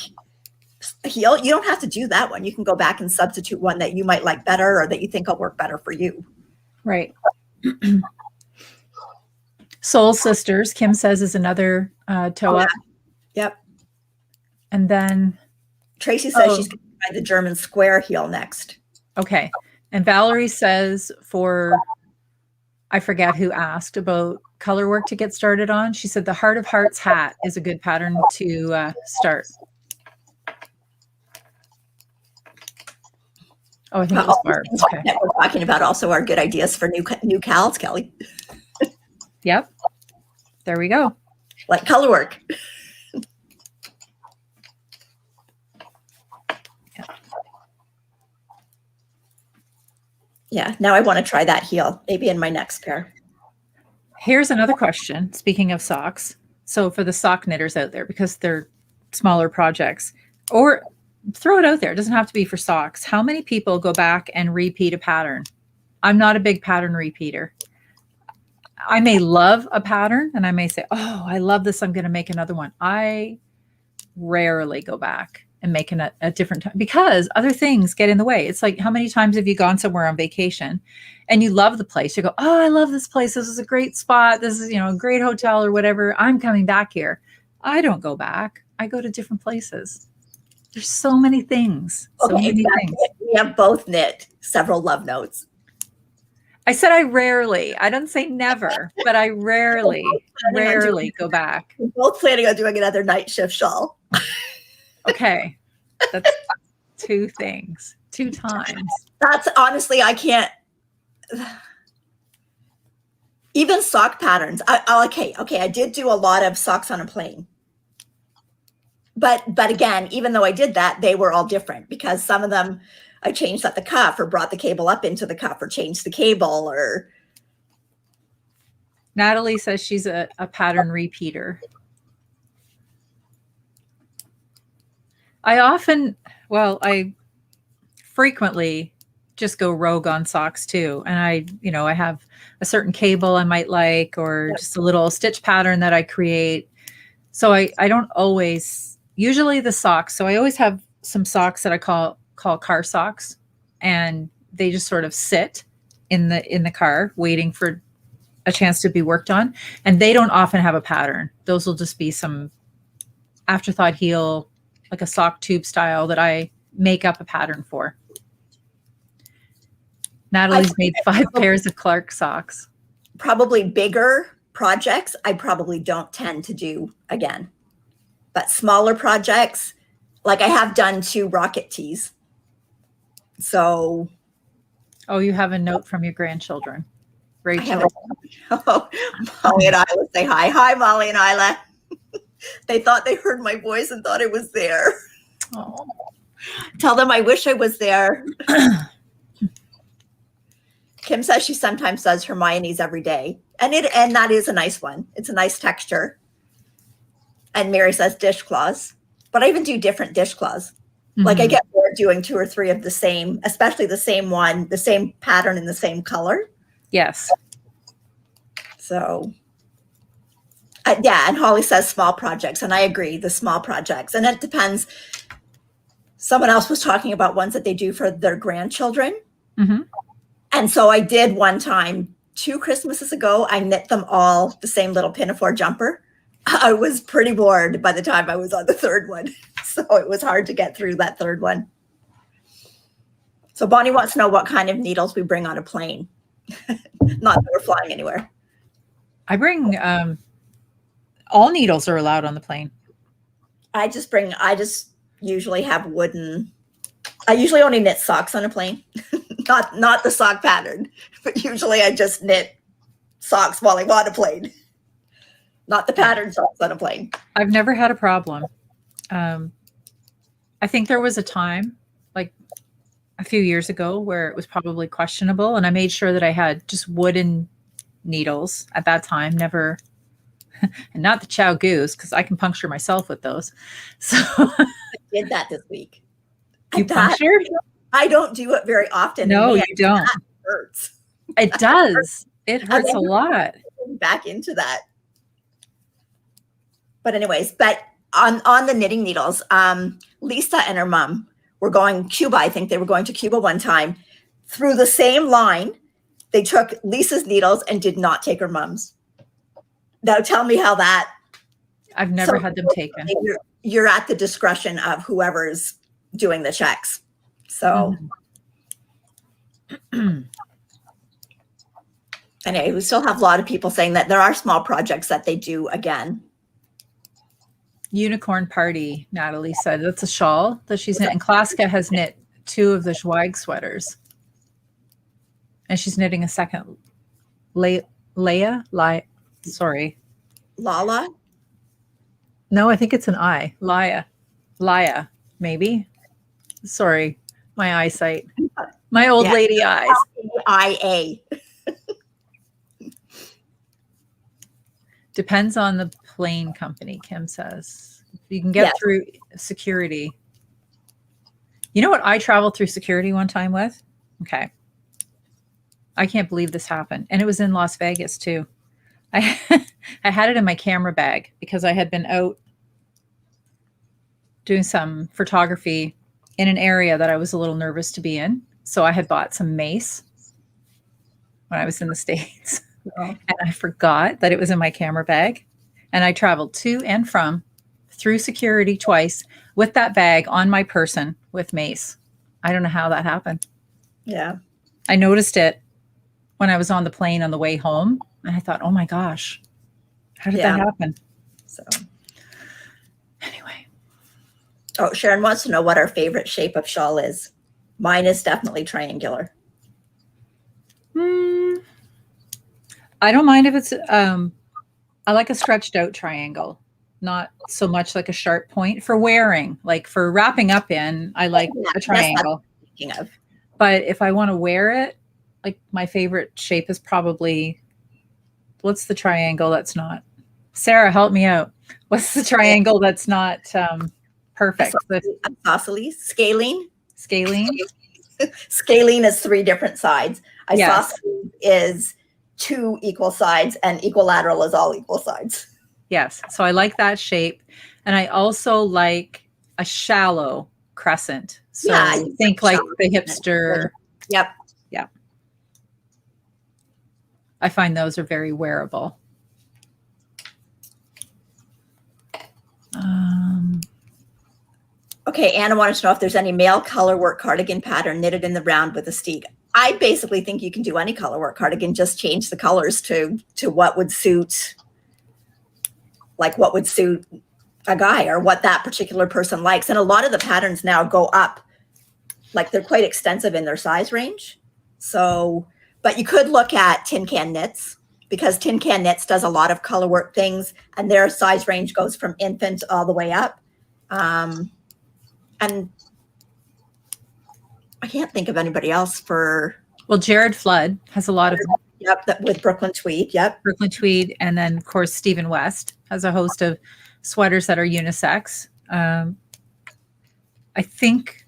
heel, you don't have to do that one. You can go back and substitute one that you might like better or that you think will work better for you. Right. Soul Sisters, Kim says, is another toe up. Yep. And then Tracy says she's going to try the German square heel next. Okay. And Valerie says I forget who asked about color work to get started on. She said the Heart of Hearts hat is a good pattern to start. Oh, I think it was Barb. Okay. We're talking about also our good ideas for new cals, Kelly. Yep. There we go. Like color work. Yeah. Now I want to try that heel, maybe in my next pair. Here's another question. Speaking of socks. So for the sock knitters out there, because they're smaller projects, or throw it out there. It doesn't have to be for socks. How many people go back and repeat a pattern? I'm not a big pattern repeater. I may love a pattern and I may say, oh, I love this. I'm going to make another one. I rarely go back and make a different time because other things get in the way. It's like, how many times have you gone somewhere on vacation and you love the place? You go, oh, I love this place. This is a great spot. This is, a great hotel or whatever. I'm coming back here. I don't go back. I go to different places. There's so many things. Things. We have both knit several love notes. I said I rarely. I don't say never, but I rarely go back. We're both planning on doing another night shift shawl. Okay. That's 2 things, 2 times. That's honestly, I can't. Even sock patterns. Okay. I did do a lot of socks on a plane. But again, even though I did that, they were all different because some of them I changed at the cuff or brought the cable up into the cuff or changed the cable or. Natalie says she's a pattern repeater. I frequently just go rogue on socks too. And I have a certain cable I might like, or just a little stitch pattern that I create. So I don't always, usually the socks. So I always have some socks that I call car socks, and they just sort of sit in the car waiting for a chance to be worked on. And they don't often have a pattern. Those will just be some afterthought heel, like a sock tube style that I make up a pattern for. Natalie's made 5 pairs of Clark socks. Probably bigger projects, I probably don't tend to do again. But smaller projects, like I have done 2 rocket tees. So. Oh, you have a note from your grandchildren. Rachel. Molly and Isla say hi. Hi, Molly and Isla. They thought they heard my voice and thought I was there. Oh. Tell them I wish I was there. Kim says she sometimes does Hermione's every day. And that is a nice one. It's a nice texture. And Mary says dishcloths. But I even do different dishcloths. Mm-hmm. Like I get bored doing 2 or 3 of the same, especially the same one, the same pattern in the same color. Yes. So, yeah. And Holly says small projects. And I agree, the small projects. And it depends. Someone else was talking about ones that they do for their grandchildren. Mm-hmm. And so I did one time, 2 Christmases ago, I knit them all the same little pinafore jumper. I was pretty bored by the time I was on the 3rd one. So it was hard to get through that 3rd one. So Bonnie wants to know what kind of needles we bring on a plane. Not that we're flying anywhere. I bring, all needles are allowed on the plane. I just usually have wooden. I usually only knit socks on a plane. Not the sock pattern, but usually I just knit socks while I'm on a plane. Not the pattern socks on a plane. I've never had a problem. I think there was a time, like a few years ago, where it was probably questionable, and I made sure that I had just wooden needles at that time, never, and not the Chow Goose, because I can puncture myself with those. So I did that this week. You punctured? I don't do it very often. No, you don't. That hurts. It does. It hurts a lot. Back into that. But anyways, on the knitting needles, Lisa and her mom were going Cuba. I think they were going to Cuba one time. Through the same line, they took Lisa's needles and did not take her mom's. Now tell me how that. I've never had them taken. You're at the discretion of whoever's doing the checks. So anyway, we still have a lot of people saying that there are small projects that they do again. Unicorn Party, Natalie said. That's a shawl that she's knit. And Klaska has knit 2 of the Schweig sweaters. And she's knitting a second. Sorry. Lala? No, I think it's an I. Laya, maybe. Sorry, my eyesight. My old lady eyes. IA. Depends on the plane company, Kim says. You can get through security. You know what I traveled through security one time with? Okay. I can't believe this happened. And it was in Las Vegas too. I had it in my camera bag because I had been out doing some photography in an area that I was a little nervous to be in. So I had bought some mace when I was in the States. And I forgot that it was in my camera bag. And I traveled to and from through security twice with that bag on my person with mace. I don't know how that happened. Yeah. I noticed it when I was on the plane on the way home. And I thought, oh my gosh, how did that happen? So anyway. Oh, Sharon wants to know what our favorite shape of shawl is. Mine is definitely triangular. I don't mind if it's, I like a stretched out triangle, not so much like a sharp point for wearing. Like for wrapping up in, I like a triangle. But if I want to wear it, like my favorite shape is probably, what's the triangle that's not? Sarah, help me out. What's the triangle that's not perfect? Isosceles, scalene. Scalene? Scalene is 3 different sides. Isosceles is 2 equal sides, and equilateral is all equal sides. Yes. So I like that shape. And I also like a shallow crescent. So think like the hipster. Yep. Yeah. I find those are very wearable. Okay, Anna wanted to know if there's any male color work cardigan pattern knitted in the round with a steek. I basically think you can do any color work cardigan, just change the colors to what would suit, like what would suit a guy or what that particular person likes. And a lot of the patterns now go up, like they're quite extensive in their size range. So, but you could look at Tin Can Knits, because Tin Can Knits does a lot of color work things, and their size range goes from infant all the way up. And I can't think of anybody else for. Well, Jared Flood has a lot of. Yep, with Brooklyn Tweed. Yep, Brooklyn Tweed, and then of course Stephen West has a host of sweaters that are unisex. I think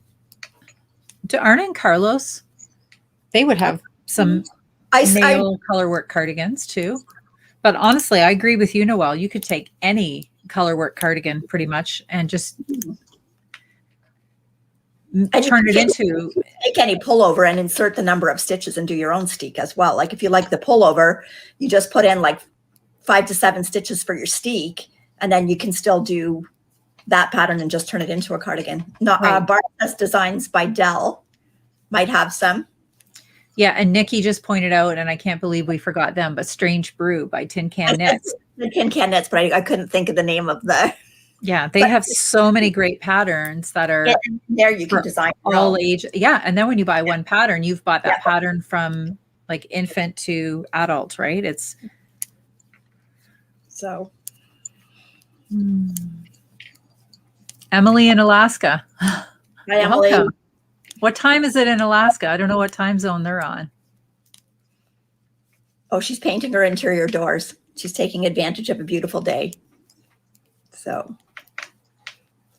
Arna and Carlos, they would have some male color work cardigans too. But honestly, I agree with you, Noelle. You could take any color work cardigan pretty much and just turn it into. Take any pullover and insert the number of stitches and do your own steek as well. Like if you like the pullover, you just put in like 5 to 7 stitches for your steek, and then you can still do that pattern and just turn it into a cardigan. Not right. Bart's Designs by Dell might have some. Yeah, and Nikki just pointed out, and I can't believe we forgot them, but Strange Brew by Tin Can Knits. The Tin Can Knits, but I couldn't think of the name of the. Yeah, they have so many great patterns that are there. You can design all age. Yeah, and then when you buy one pattern, you've bought that pattern from like infant to adult, right? It's so. Emily in Alaska. Hi, Emily. Welcome. What time is it in Alaska? I don't know what time zone they're on. Oh, she's painting her interior doors. She's taking advantage of a beautiful day. So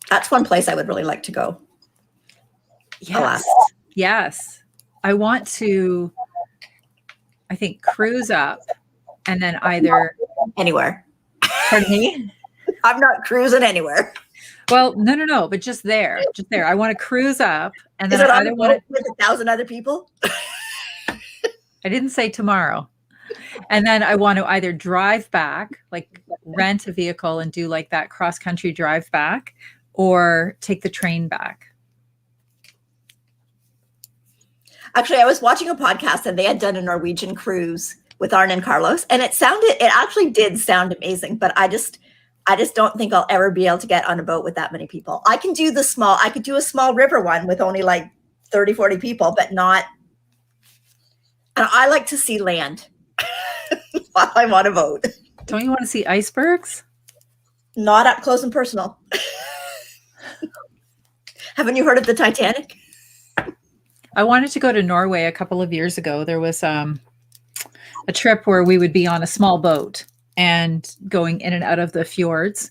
that's one place I would really like to go. Yes. Alaska. Yes. I want to, I think, cruise up and then either anywhere. Pardon me? I'm not cruising anywhere. Well, no, but just there. I want to cruise up, and then I either want to with 1,000 other people. I didn't say tomorrow. And then I want to either drive back, like rent a vehicle and do like that cross-country drive back, or take the train back. Actually, I was watching a podcast and they had done a Norwegian cruise with Arne and Carlos, and it actually did sound amazing, but I just don't think I'll ever be able to get on a boat with that many people. I could do a small river one with only like 30, 40 people, but not. And I like to see land while I'm on a boat. Don't you want to see icebergs? Not up close and personal. Haven't you heard of the Titanic? I wanted to go to Norway a couple of years ago. There was a trip where we would be on a small boat and going in and out of the fjords,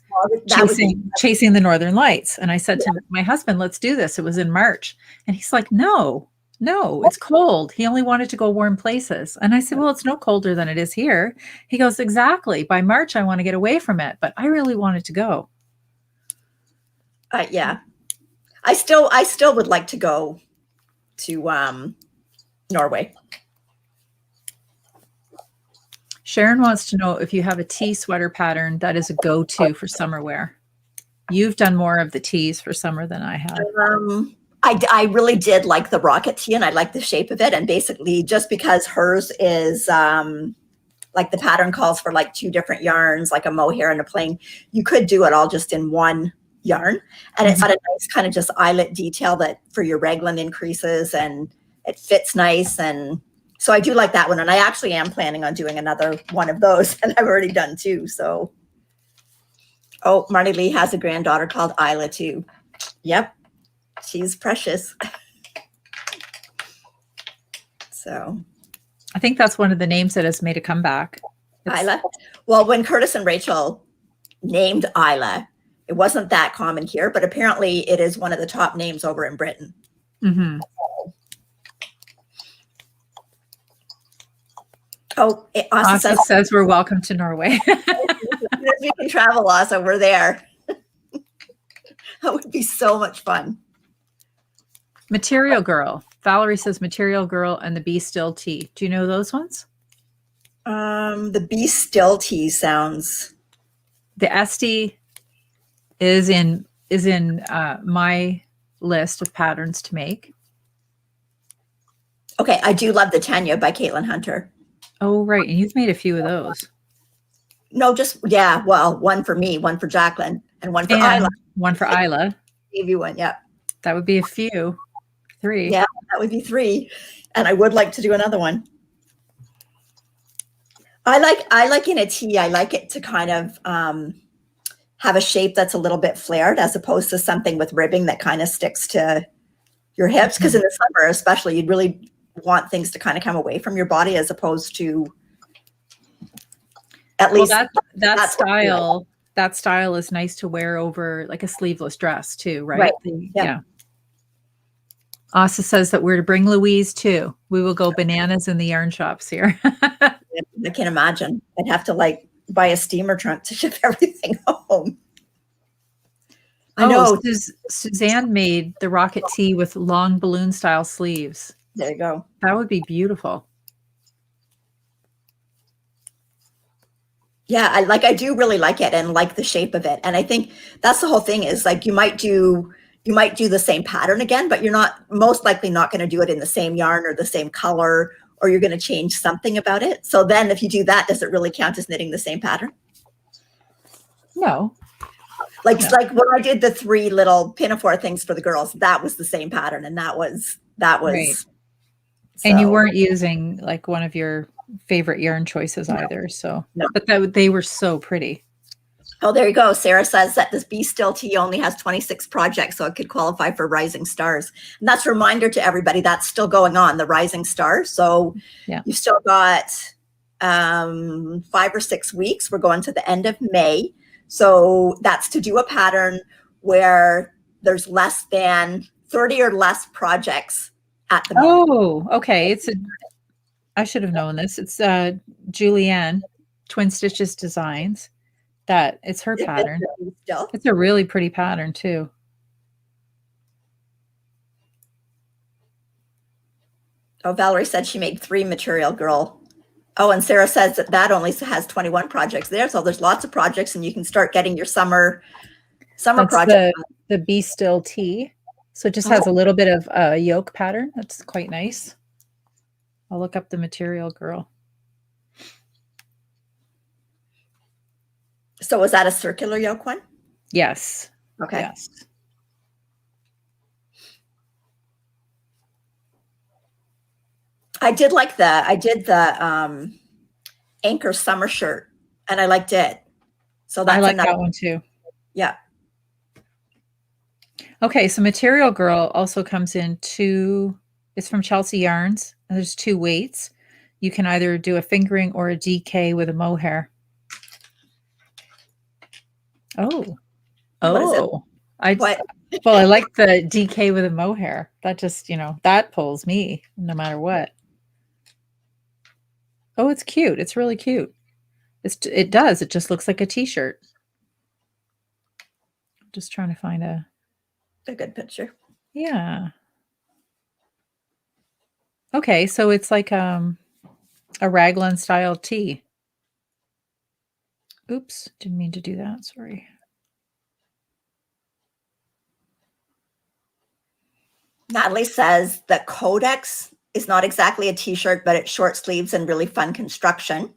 chasing the northern lights. And I said to my husband, let's do this. It was in March. And he's like, no, it's cold. He only wanted to go warm places. And I said, well, it's no colder than it is here. He goes, exactly. By March, I want to get away from it. But I really wanted to go. Yeah. I still would like to go to Norway. Sharon wants to know if you have a tee sweater pattern that is a go-to for summer wear. You've done more of the tees for summer than I have. I really did like the rocket tee, and I like the shape of it. And basically, just because hers is like the pattern calls for like 2 different yarns, like a mohair and a plain, you could do it all just in one yarn. And it's got a nice kind of just eyelet detail that for your raglan increases, and it fits nice. And so I do like that one. And I actually am planning on doing another one of those, and I've already done 2. So, oh, Marty Lee has a granddaughter called Isla too. Yep. She's precious. So I think that's one of the names that has made a comeback. Isla. Well, when Curtis and Rachel named Isla, it wasn't that common here, but apparently it is one of the top names over in Britain. Mm-hmm. Oh, Asa says we're welcome to Norway. If we can travel, Asa, we're there. That would be so much fun. Material Girl. Valerie says Material Girl and the Be Still Tea. Do you know those ones? The Be Still Tea sounds. The Esty is in my list of patterns to make. Okay, I do love the Tanya by Caitlin Hunter. Oh, right. And you've made a few of those. No, just, yeah, well, one for me, one for Jacqueline, and one for And Isla. one for Isla. Gave you one, yeah. That would be a few. 3. Yeah, that would be 3. And I would like to do another one. I like in a tee, I like it to kind of have a shape that's a little bit flared as opposed to something with ribbing that kind of sticks to your hips. Because in the summer, especially, you'd really want things to kind of come away from your body as opposed to at least that style is nice to wear over like a sleeveless dress too, right? Yeah. Asa says that we're to bring Louise too. We will go bananas in the yarn shops here. I can imagine. I'd have to like buy a steamer trunk to ship everything home. I know. Suzanne made the rocket tee with long balloon style sleeves. There you go. That would be beautiful. Yeah, I do really like it and like the shape of it. And I think that's the whole thing is like you might do the same pattern again, but you're not most likely not going to do it in the same yarn or the same color, or you're going to change something about it. So then if you do that, does it really count as knitting the same pattern? No. Like when I did the 3 little pinafore things for the girls, that was the same pattern. And that was right. So. And you weren't using like one of your favorite yarn choices either. So, but they were so pretty. Oh, there you go. Sarah says that this Be Still tee only has 26 projects, so it could qualify for Rising Stars. And that's a reminder to everybody that's still going on, the Rising Stars. So you've still got 5 or 6 weeks. We're going to the end of May. So that's to do a pattern where there's less than 30 or less projects at the moment. Oh, okay. I should have known this. It's Julianne, Twin Stitches Designs. It's her pattern. It's a really pretty pattern too. Oh, Valerie said she made 3 Material Girl. Oh, and Sarah says that only has 21 projects there. So there's lots of projects and you can start getting your summer project. The Be Still tee. So it just has a little bit of a yoke pattern. That's quite nice. I'll look up the Material Girl. So was that a circular yoke one? Yes. Okay. Yes. I did the Anchor summer shirt and I liked it. So that's I like that one too. Yeah. Okay. So Material Girl also comes in it's from Chelsea Yarns. And there's 2 weights. You can either do a fingering or a DK with a mohair. Oh. Well, I like the DK with a mohair. That just, that pulls me no matter what. Oh, it's cute. It's really cute. It does. It just looks like a t-shirt. Just trying to find a good picture. Yeah. Okay, so it's like a raglan style tee. Oops, didn't mean to do that. Sorry. Natalie says that Codex is not exactly a t-shirt, but it's short sleeves and really fun construction.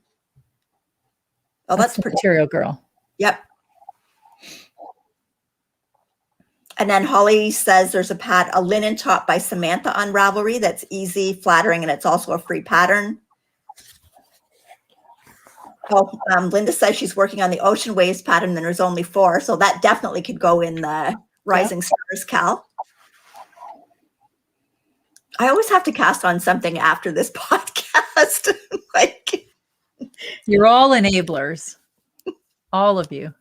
Oh, that's pretty. Material Girl. Yep. And then Holly says there's a linen top by Samantha on Ravelry that's easy, flattering, and it's also a free pattern. Oh, Linda says she's working on the Ocean Waves pattern, and there's only 4. So that definitely could go in the Rising Stars, Cal. I always have to cast on something after this podcast. You're all enablers. All of you.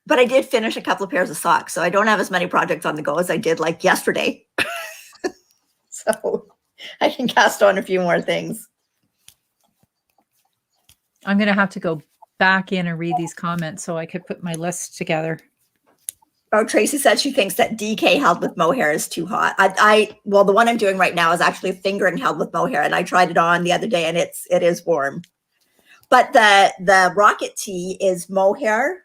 But I did finish a couple of pairs of socks, so I don't have as many projects on the go as I did like yesterday. So I can cast on a few more things. I'm going to have to go back in and read these comments so I could put my list together. Oh, Tracy said she thinks that DK held with mohair is too hot. Well, the one I'm doing right now is actually fingering held with mohair, and I tried it on the other day, and it is warm. But the rocket tee is mohair,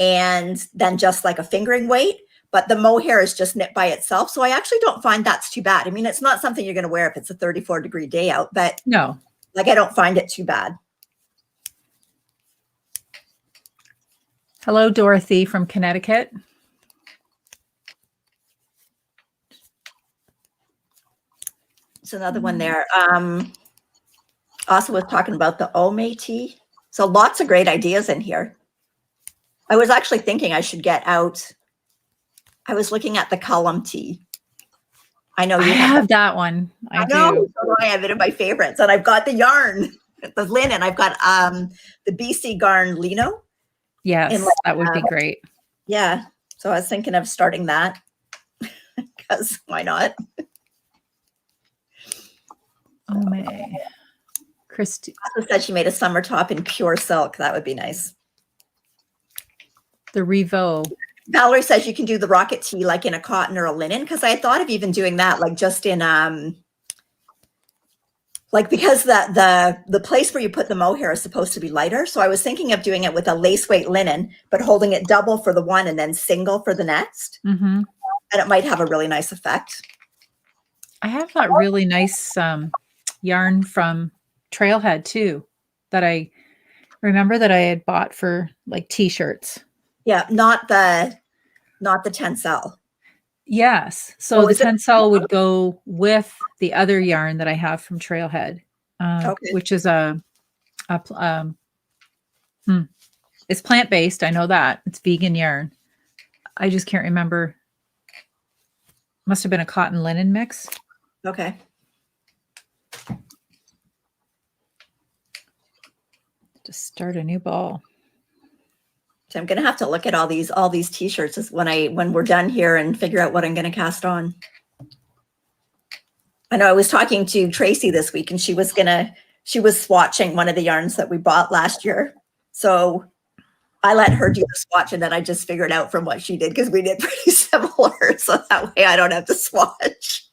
and then just like a fingering weight. but the mohair is just knit by itself. So I actually don't find that's too bad. I mean, it's not something you're going to wear if it's a 34-degree day out, but No. like, I don't find it too bad. Hello, Dorothy from Connecticut. It's another one there. Also was talking about the Ome tea. So lots of great ideas in here. I was actually thinking I should get out. I was looking at the Cullum tea. I know you have that one. I know. do. So I have it in my favorites, and I've got the yarn, the linen. I've got the BC Garn Lino. Yes, that would be great. Yeah. So I was thinking of starting that because why not? Oh, May. Christy also said she made a summer top in pure silk. That would be nice. The Revo. Valerie says you can do the rocket tee like in a cotton or a linen, because I thought of even doing that, like just in like, because the place where you put the mohair is supposed to be lighter. So I was thinking of doing it with a lace weight linen, but holding it double for the one and then single for the next. Mm-hmm. And it might have a really nice effect. I have that really nice yarn from Trailhead too, that I remember that I had bought for like t-shirts. Yeah, not the tencel. Yes. So the tencel would go with the other yarn that I have from Trailhead, which is it's plant-based. I know that. It's vegan yarn. I just can't remember. Must have been a cotton linen mix. Okay. Just start a new ball. So I'm going to have to look at all these t-shirts when we're done here and figure out what I'm going to cast on. I know I was talking to Tracy this week, and she was swatching one of the yarns that we bought last year. So I let her do the swatch, and then I just figured out from what she did, because we did pretty similar. So that way I don't have to swatch.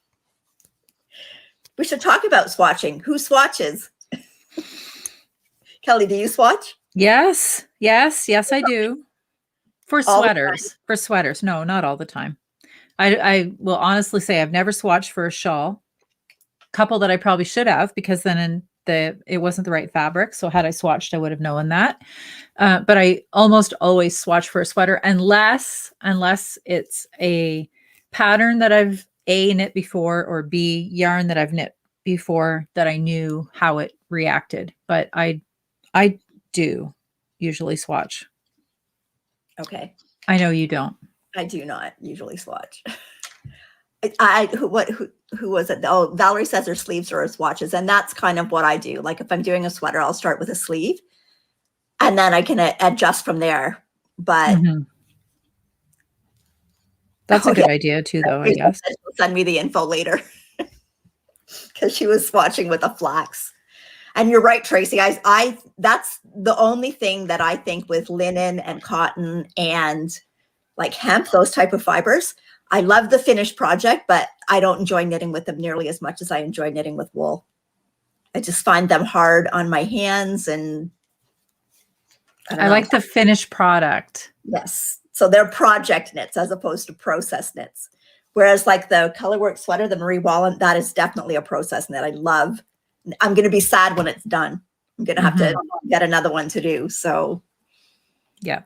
We should talk about swatching. Who swatches? Kelly, do you swatch? Yes, I do. For sweaters. No, not all the time. I will honestly say I've never swatched for a shawl. Couple that I probably should have, because then it wasn't the right fabric. So had I swatched, I would have known that. But I almost always swatch for a sweater, unless it's a pattern that I've A, knit before, or B, yarn that I've knit before that I knew how it reacted. But I do usually swatch. Okay. I know you don't. I do not usually swatch. Who was it? Oh, Valerie says her sleeves are her swatches, and that's kind of what I do. Like, if I'm doing a sweater, I'll start with a sleeve, and then I can adjust from there. But that's a good idea too, though. I guess she'll send me the info later, because she was swatching with a flax. And you're right, Tracy. I that's the only thing that I think with linen and cotton and like hemp, those type of fibers. I love the finished project, but I don't enjoy knitting with them nearly as much as I enjoy knitting with wool. I just find them hard on my hands, and I like the finished product. Yes. So they're project knits as opposed to process knits. Whereas like the Colorwork sweater, the Marie Wallen, that is definitely a process knit. I love. I'm going to be sad when it's done. I'm going to have to get another one to do. So yeah.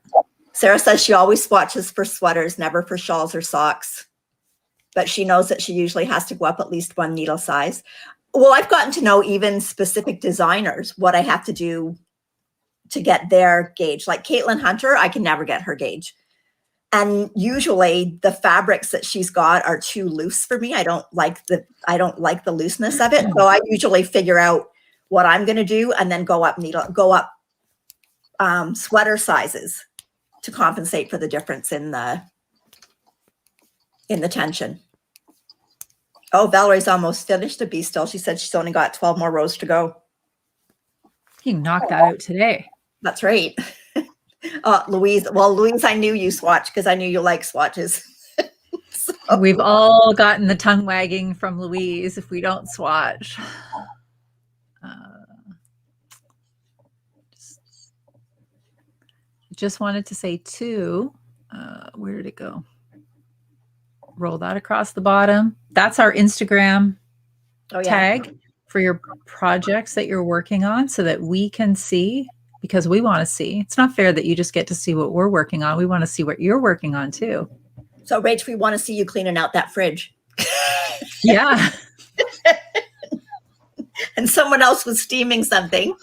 Sarah says she always swatches for sweaters, never for shawls or socks. But she knows that she usually has to go up at least one needle size. Well, I've gotten to know even specific designers, what I have to do to get their gauge. Like Caitlin Hunter, I can never get her gauge. And usually the fabrics that she's got are too loose for me. I don't like the looseness of it. So I usually figure out what I'm going to do and then go up sweater sizes to compensate for the difference in the tension. Oh, Valerie's almost finished a bee still. She said she's only got 12 more rows to go. You can knock that out today. That's right. Louise, I knew you swatch because I knew you like swatches. So. We've all gotten the tongue wagging from Louise if we don't swatch. Just wanted to say too, where did it go? roll that across the bottom. That's our Instagram tag for your projects that you're working on so that we can see, because we want to see. It's not fair that you just get to see what we're working on. We want to see what you're working on too. So Rach, we want to see you cleaning out that fridge. Yeah. And someone else was steaming something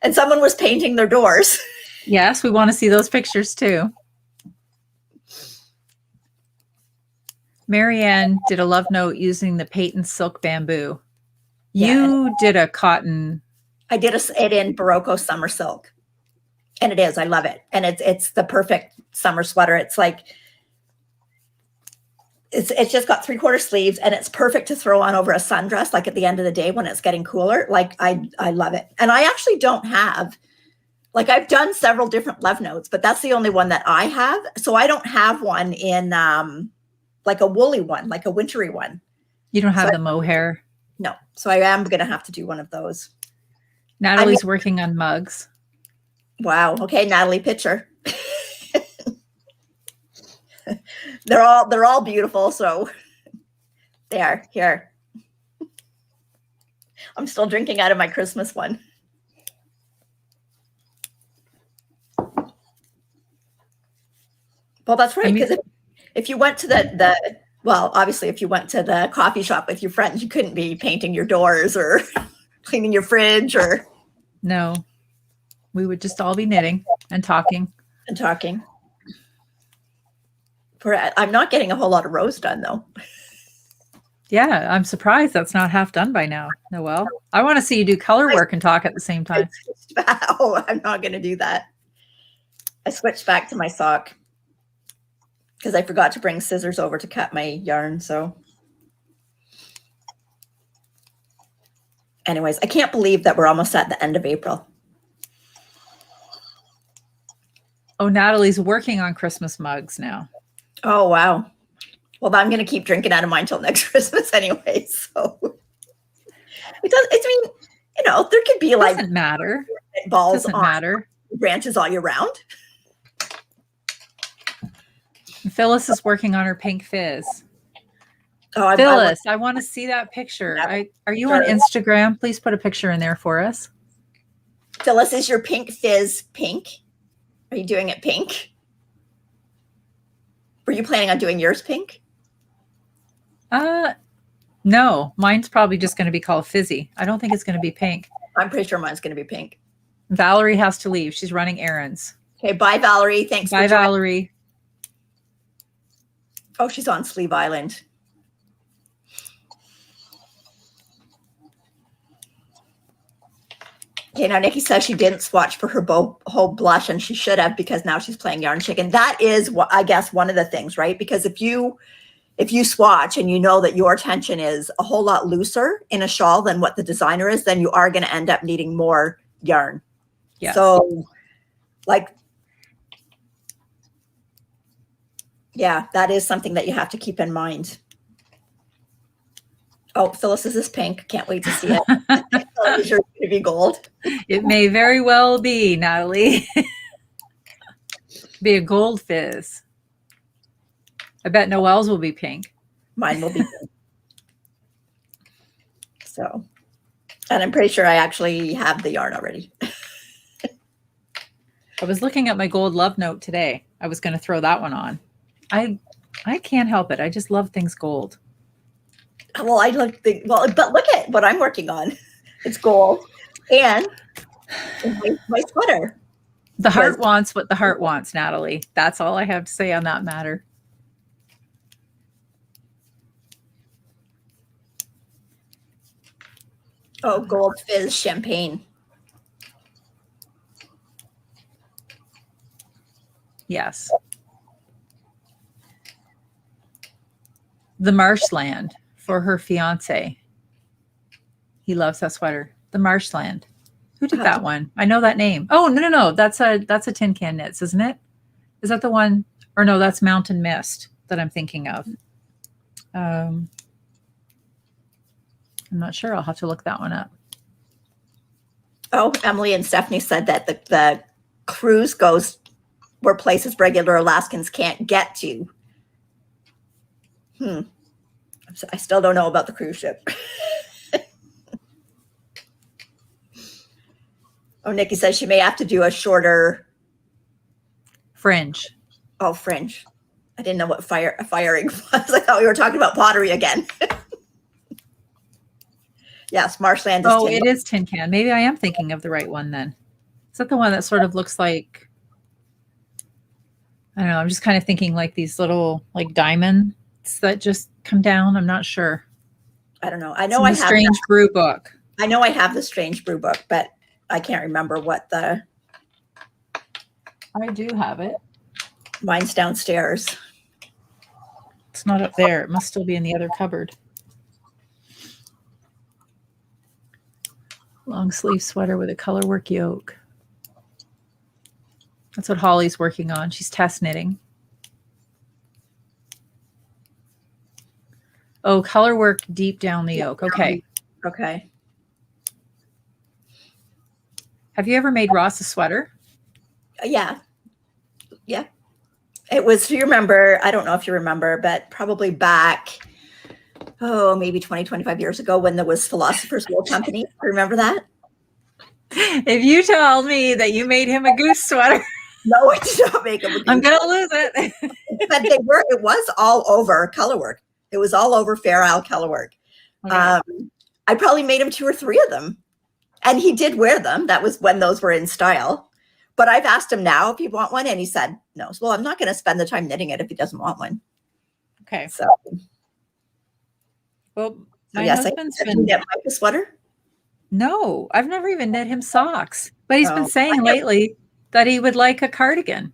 and someone was painting their doors. Yes, we want to see those pictures too. Marianne did a love note using the Peyton silk bamboo. You did a cotton. I did it in Barocco summer silk. And it is. I love it. And it's the perfect summer sweater. It's like, it's just got 3/4 sleeves and it's perfect to throw on over a sundress, like at the end of the day when it's getting cooler. Like I love it. And I actually don't have, like I've done several different love notes, but that's the only one that I have. So I don't have one in like a woolly one, like a wintry one. You don't have the mohair? No. So I am going to have to do one of those. Natalie's working on mugs. Wow. Okay, Natalie, picture. They're all beautiful. So they are here. I'm still drinking out of my Christmas one. Well, that's right. Because if you went to well, obviously, if you went to the coffee shop with your friends, you couldn't be painting your doors or cleaning your fridge or. No, we would just all be knitting and talking. And talking. I'm not getting a whole lot of rows done, though. Yeah, I'm surprised that's not half done by now, Noelle. I want to see you do color work and talk at the same time. Oh, I'm not going to do that. I switched back to my sock because I forgot to bring scissors over to cut my yarn. So anyways, I can't believe that we're almost at the end of April. Oh, Natalie's working on Christmas mugs now. Oh, wow. Well, I'm going to keep drinking out of mine till next Christmas anyway. So it does. I mean, you know, there could be like doesn't matter. Balls doesn't on matter. Branches all year round. Phyllis is working on her pink fizz. Oh, Phyllis, I want to see that picture. Are you on Instagram? Please put a picture in there for us. Phyllis, is your pink fizz pink? Are you doing it pink? Were you planning on doing yours pink? No, mine's probably just going to be called Fizzy. I don't think it's going to be pink. I'm pretty sure mine's going to be pink. Valerie has to leave. She's running errands. Okay, bye, Valerie. Thanks. Bye, Valerie. Oh, she's on Sleeve Island. Okay, now Nikki says she didn't swatch for her whole blush, and she should have because now she's playing Yarn Chicken. That is what I guess one of the things, right? Because if you swatch and you know that your tension is a whole lot looser in a shawl than what the designer is, then you are going to end up needing more yarn. Yeah. So, like, yeah, that is something that you have to keep in mind. Oh, Phyllis, is this pink? Can't wait to see it. It's going to be gold. It may very well be, Natalie. Be a gold fizz. I bet Noelle's will be pink. Mine will be pink. So, and I'm pretty sure I actually have the yarn already. I was looking at my gold love note today. I was going to throw that one on. I can't help it. I just love things gold. Well, but look at what I'm working on. It's gold and my sweater. The heart wants what the heart wants, Natalie. That's all I have to say on that matter. Oh, gold fizz champagne. Yes. The marshland for her fiance. He loves that sweater. The marshland. Who did that one? I know that name. Oh, no. That's a Tin Can Knits, isn't it? Is that the one? Or no, that's Mountain Mist that I'm thinking of. I'm not sure. I'll have to look that one up. Oh, Emily and Stephanie said that the cruise goes where places regular Alaskans can't get to. I still don't know about the cruise ship. Oh, Nikki says she may have to do a shorter fringe. Oh, fringe. I didn't know what firing was. I thought we were talking about pottery again. Yes, marshland is Oh, tin. it is tin can. Maybe I am thinking of the right one then. Is that the one that sort of looks like, I don't know, I'm just kind of thinking like these little like diamonds that just come down. I'm not sure. I don't know. I know It's in I the have Strange Brew book. I know I have the Strange Brew book, but I can't remember what the. I do have it. Mine's downstairs. It's not up there. It must still be in the other cupboard. Long sleeve sweater with a colorwork yoke. That's what Holly's working on. She's test knitting. Oh, colorwork deep down the yoke. Okay. Okay. Have you ever made Ross a sweater? Yeah. Yeah. It was, you remember, I don't know if you remember, but probably back, maybe 20, 25 years ago when there was Philosopher's Wool Company. Remember that? If you tell me that you made him a goose sweater, no, I did not make him a goose. I'm going to lose it. But it was all over colorwork. It was all over Fair Isle colorwork. Okay. I probably made him 2 or 3 of them. And he did wear them. That was when those were in style. But I've asked him now if he want one, and he said no. So, well, I'm not going to spend the time knitting it if he doesn't want one. Okay. So, well, my husband's been. Have you knit Mike a sweater? No, I've never even knit him socks. But he's been saying lately that he would like a cardigan.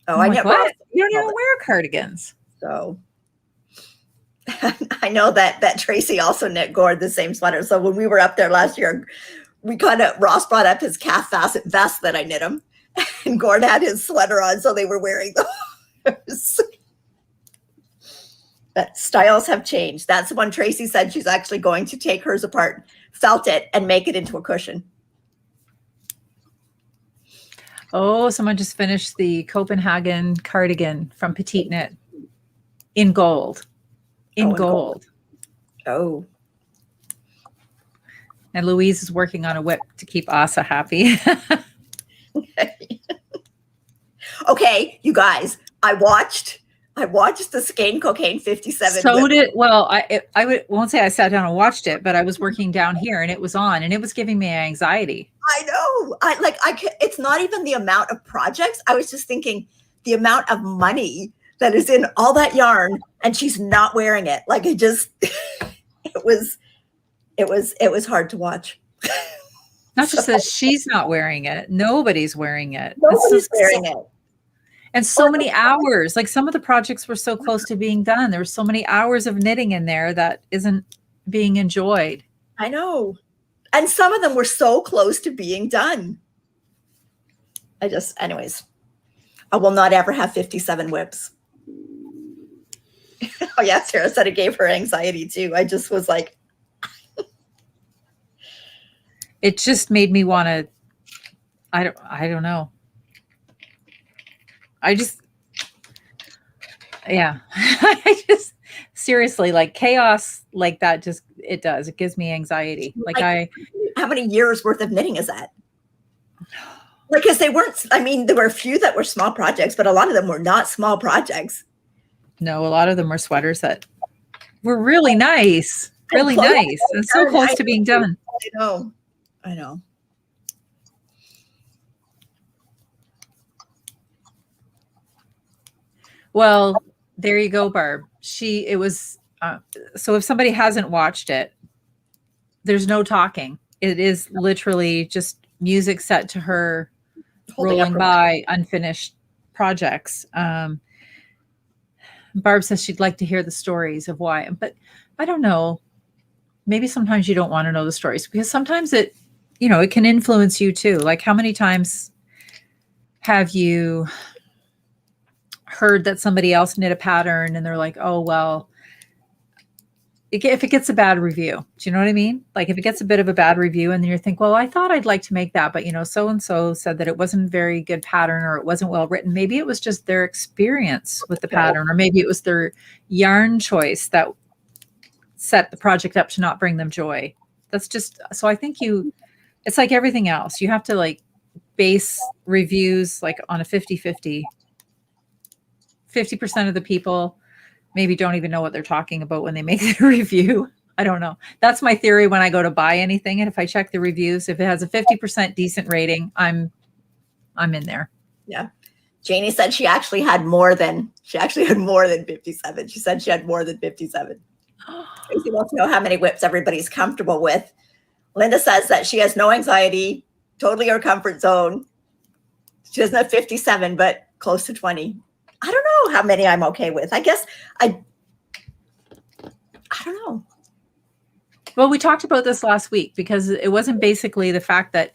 Oh, I like, what? You don't even wear cardigans. So I know that Tracy also knit Gord the same sweater. So when we were up there last year, Ross brought up his calf facet vest that I knit him, and Gord had his sweater on, so they were wearing those. But styles have changed. That's the one Tracy said she's actually going to take hers apart, felt it, and make it into a cushion. Oh, someone just finished the Copenhagen cardigan from Petite Knit in gold. In gold. Oh. And Louise is working on a whip to keep Asa happy. Okay, you guys, I watched the Skein Cocaine 57. So did, well, I won't say I sat down and watched it, but I was working down here and it was on and it was giving me anxiety. I know. It's not even the amount of projects. I was just thinking the amount of money that is in all that yarn, and she's not wearing it. Like it was hard to watch. Not just that she's not wearing it. Nobody's wearing it. Nobody's wearing it. And so many hours. Like some of the projects were so close to being done. There were so many hours of knitting in there that isn't being enjoyed. I know. And some of them were so close to being done. Anyways, I will not ever have 57 whips. Oh yeah, Sarah said it gave her anxiety too. I just was like, it just made me want to, I don't know. I just seriously, like chaos like that, it gives me anxiety. How many years worth of knitting is that? Because there were a few that were small projects, but a lot of them were not small projects. No, a lot of them were sweaters that were really nice, really nice, and so close to being done. I know. Well, there you go, Barb. So if somebody hasn't watched it, there's no talking. It is literally just music set to her rolling by unfinished projects. Barb says she'd like to hear the stories of why, but I don't know. Maybe sometimes you don't want to know the stories because sometimes it can influence you too. Like how many times have you heard that somebody else knit a pattern and they're like, oh, well, if it gets a bad review, do you know what I mean? Like if it gets a bit of a bad review and then you think, well, I thought I'd like to make that, but so-and-so said that it wasn't very good pattern or it wasn't well written. Maybe it was just their experience with the pattern, or maybe it was their yarn choice that set the project up to not bring them joy. That's just, so I think it's like everything else. You have to like base reviews like on a 50-50. 50% of the people maybe don't even know what they're talking about when they make the review. I don't know. That's my theory when I go to buy anything. And if I check the reviews, if it has a 50% decent rating, I'm in there. Yeah. Janie said she actually had more than 57. She said she had more than 57. Tracy wants to know how many whips everybody's comfortable with. Linda says that she has no anxiety, totally her comfort zone. She doesn't have 57, but close to 20. I don't know how many I'm okay with. I guess I don't know. Well, we talked about this last week because it wasn't basically the fact that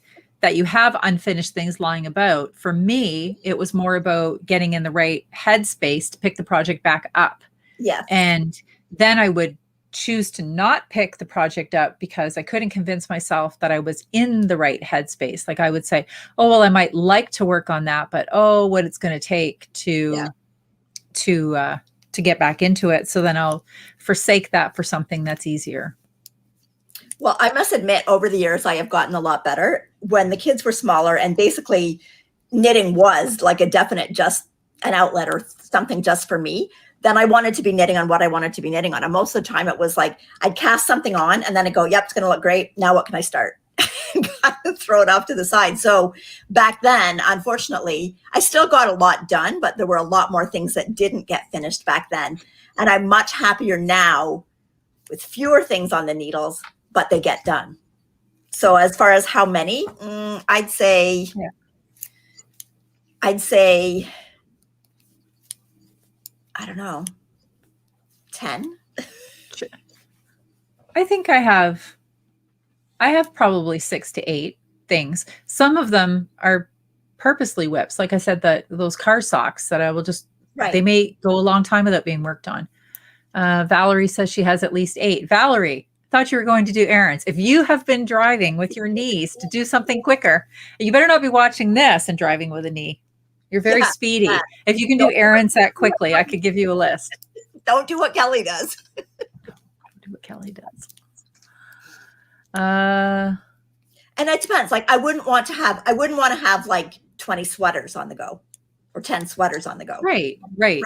you have unfinished things lying about. For me, it was more about getting in the right headspace to pick the project back up. Yeah. And then I would choose to not pick the project up because I couldn't convince myself that I was in the right headspace. Like I would say, oh, well, I might like to work on that, but oh, what it's going to take to get back into it. So then I'll forsake that for something that's easier. Well, I must admit, over the years, I have gotten a lot better. When the kids were smaller and basically knitting was like a definite just an outlet or something just for me, then I wanted to be knitting on what I wanted to be knitting on. And most of the time it was like, I'd cast something on and then I'd go, yep, it's going to look great. Now what can I start? Kind of throw it off to the side. So back then, unfortunately, I still got a lot done, but there were a lot more things that didn't get finished back then. And I'm much happier now with fewer things on the needles, but they get done. So as far as how many, I'd say, I don't know, 10. I think I have probably 6 to 8 things. Some of them are purposely whips. Like I said, those car socks that I will just, they may go a long time without being worked on. Valerie says she has at least 8. Valerie, thought you were going to do errands. If you have been driving with your knees to do something quicker, you better not be watching this and driving with a knee. You're very speedy. If you can do errands that quickly, I could give you a list. Don't do what Kelly does. Do what Kelly does. And it depends. Like I wouldn't want to have like 20 sweaters on the go or 10 sweaters on the go. Right.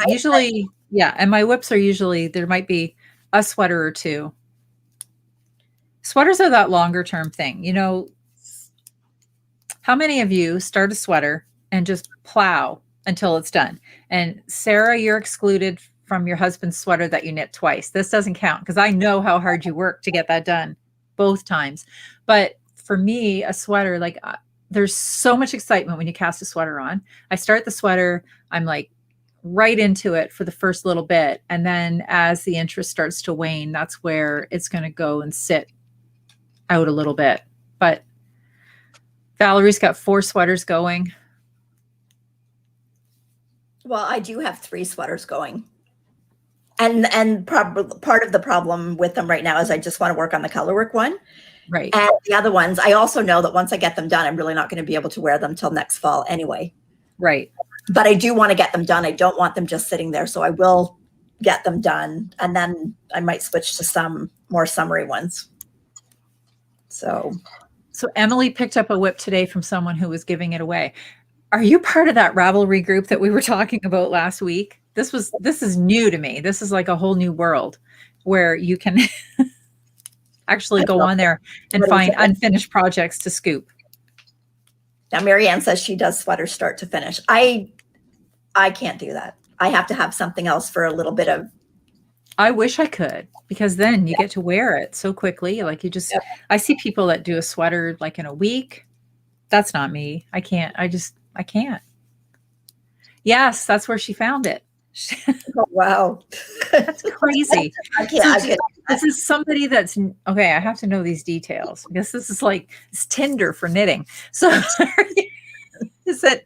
Usually, yeah. And my whips are usually, there might be a sweater or two. Sweaters are that longer term thing. You know, how many of you start a sweater and just plow until it's done? And Sarah, you're excluded from your husband's sweater that you knit twice. This doesn't count because I know how hard you work to get that done both times. But for me, a sweater, like there's so much excitement when you cast a sweater on. I start the sweater, I'm like right into it for the first little bit. And then as the interest starts to wane, that's where it's going to go and sit out a little bit. But Valerie's got 4 sweaters going. Well, I do have 3 sweaters going. And probably part of the problem with them right now is I just want to work on the colorwork one. Right. And the other ones, I also know that once I get them done, I'm really not going to be able to wear them till next fall anyway. Right. But I do want to get them done. I don't want them just sitting there. So I will get them done. And then I might switch to some more summery ones. So Emily picked up a whip today from someone who was giving it away. Are you part of that Ravelry group that we were talking about last week? This is new to me. This is like a whole new world where you can actually go on there and find unfinished projects to scoop. Now, Marianne says she does sweaters start to finish. I can't do that. I have to have something else for a little bit of. I wish I could, because then you get to wear it so quickly. Like you just, I see people that do a sweater like in a week. That's not me. I can't. I can't. Yes, that's where she found it. Oh, wow. That's crazy. I can't. So this is somebody that's, okay, I have to know these details because this is like, it's Tinder for knitting. So is it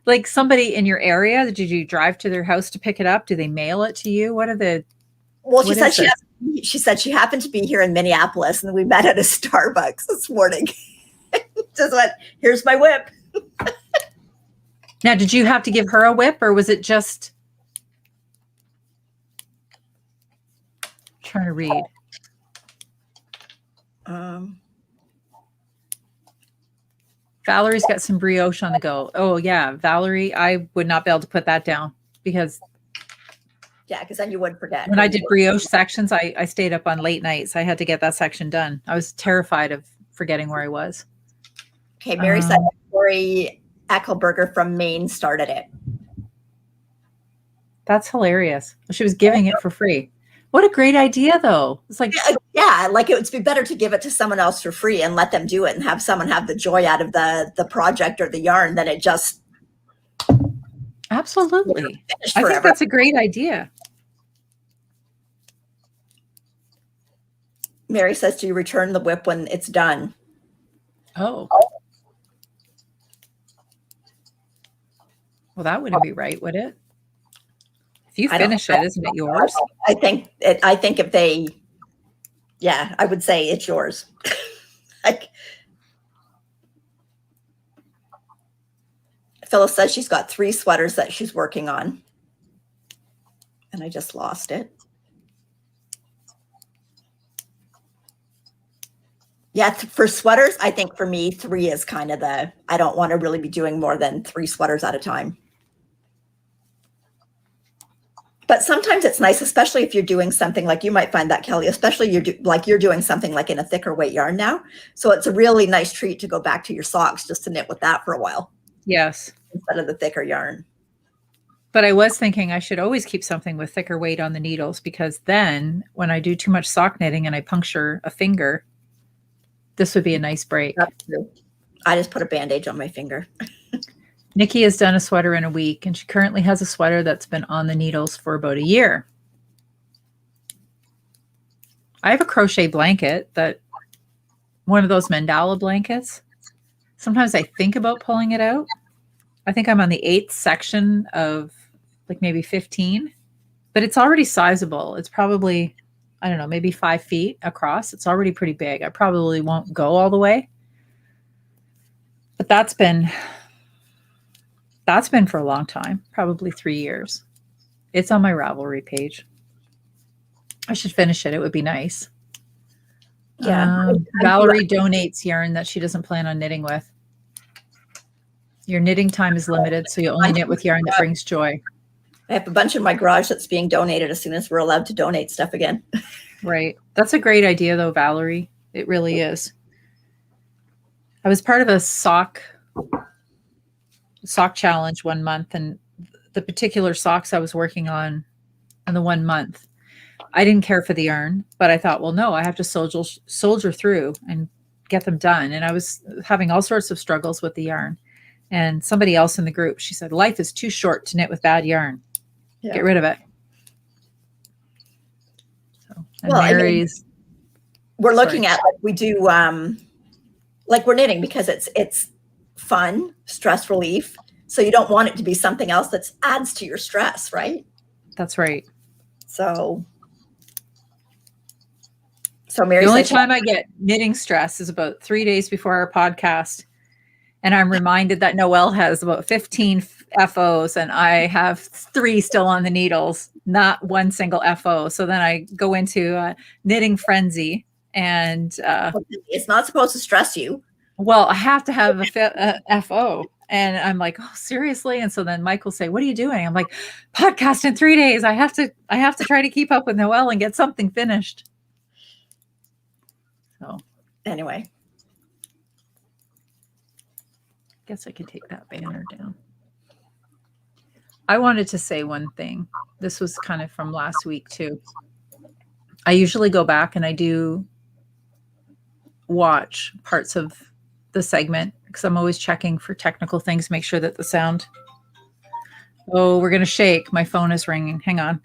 like somebody in your area? Did you drive to their house to pick it up? Do they mail it to you? What are the... Well, she said she said she happened to be here in Minneapolis and we met at a Starbucks this morning. Just went, here's my whip. Now, did you have to give her a whip, or was it just trying to read? Valerie's got some brioche on the go. Oh yeah, Valerie, I would not be able to put that down because then you would forget. When I did brioche sections, I stayed up on late nights. I had to get that section done. I was terrified of forgetting where I was. Okay, Mary said Lori Eckelberger from Maine started it. That's hilarious. She was giving it for free. What a great idea, though. It's like, yeah, like it would be better to give it to someone else for free and let them do it and have someone have the joy out of the project or the yarn than it just. Absolutely. I think that's a great idea. Mary says, do you return the whip when it's done? Oh. Well, that wouldn't be right, would it? If you finish it, isn't it yours? I think if they, yeah, I would say it's yours. Like, Phyllis says she's got 3 sweaters that she's working on. And I just lost it. Yeah, for sweaters, I think for me, 3 is kind of I don't want to really be doing more than 3 sweaters at a time. But sometimes it's nice, especially if you're doing something like you might find that, Kelly, especially you're doing something like in a thicker weight yarn now. So it's a really nice treat to go back to your socks just to knit with that for a while. Yes. Instead of the thicker yarn. But I was thinking I should always keep something with thicker weight on the needles, because then when I do too much sock knitting and I puncture a finger, this would be a nice break. That's true. I just put a bandage on my finger. Nikki has done a sweater in a week, and she currently has a sweater that's been on the needles for about a year. I have a crochet blanket, one of those mandala blankets. Sometimes I think about pulling it out. I think I'm on the 8th section of like maybe 15, but it's already sizable. It's probably, I don't know, maybe 5 feet across. It's already pretty big. I probably won't go all the way, but that's been for a long time, probably 3 years. It's on my Ravelry page. I should finish it. It would be nice. Yeah. Valerie donates yarn that she doesn't plan on knitting with. Your knitting time is limited, so you only knit with yarn that brings joy. I have a bunch in my garage that's being donated as soon as we're allowed to donate stuff again. Right. That's a great idea, though, Valerie. It really is. I was part of a sock challenge one month, and the particular socks I was working on in the 1 month, I didn't care for the yarn, but I thought, well, no, I have to soldier through and get them done. And I was having all sorts of struggles with the yarn. And somebody else in the group, she said, life is too short to knit with bad yarn. Yeah. Get rid of it. So, and well, Mary's, we're looking at, like, we do, like, we're knitting because it's fun, stress relief. So you don't want it to be something else that adds to your stress, right? That's right. So Mary, the only time I get knitting stress is about 3 days before our podcast. And I'm reminded that Noelle has about 15 FOs and I have 3 still on the needles, not one single FO. So then I go into a knitting frenzy, and it's not supposed to stress you. Well, I have to have a FO. And I'm like, oh, seriously? And so then Mike will say, what are you doing? I'm like, podcast in 3 days. I have to try to keep up with Noelle and get something finished. So anyway. Guess I could take that banner down. I wanted to say one thing. This was kind of from last week too. I usually go back and I do watch parts of the segment because I'm always checking for technical things, make sure that the sound. Oh, we're going to shake. My phone is ringing. Hang on.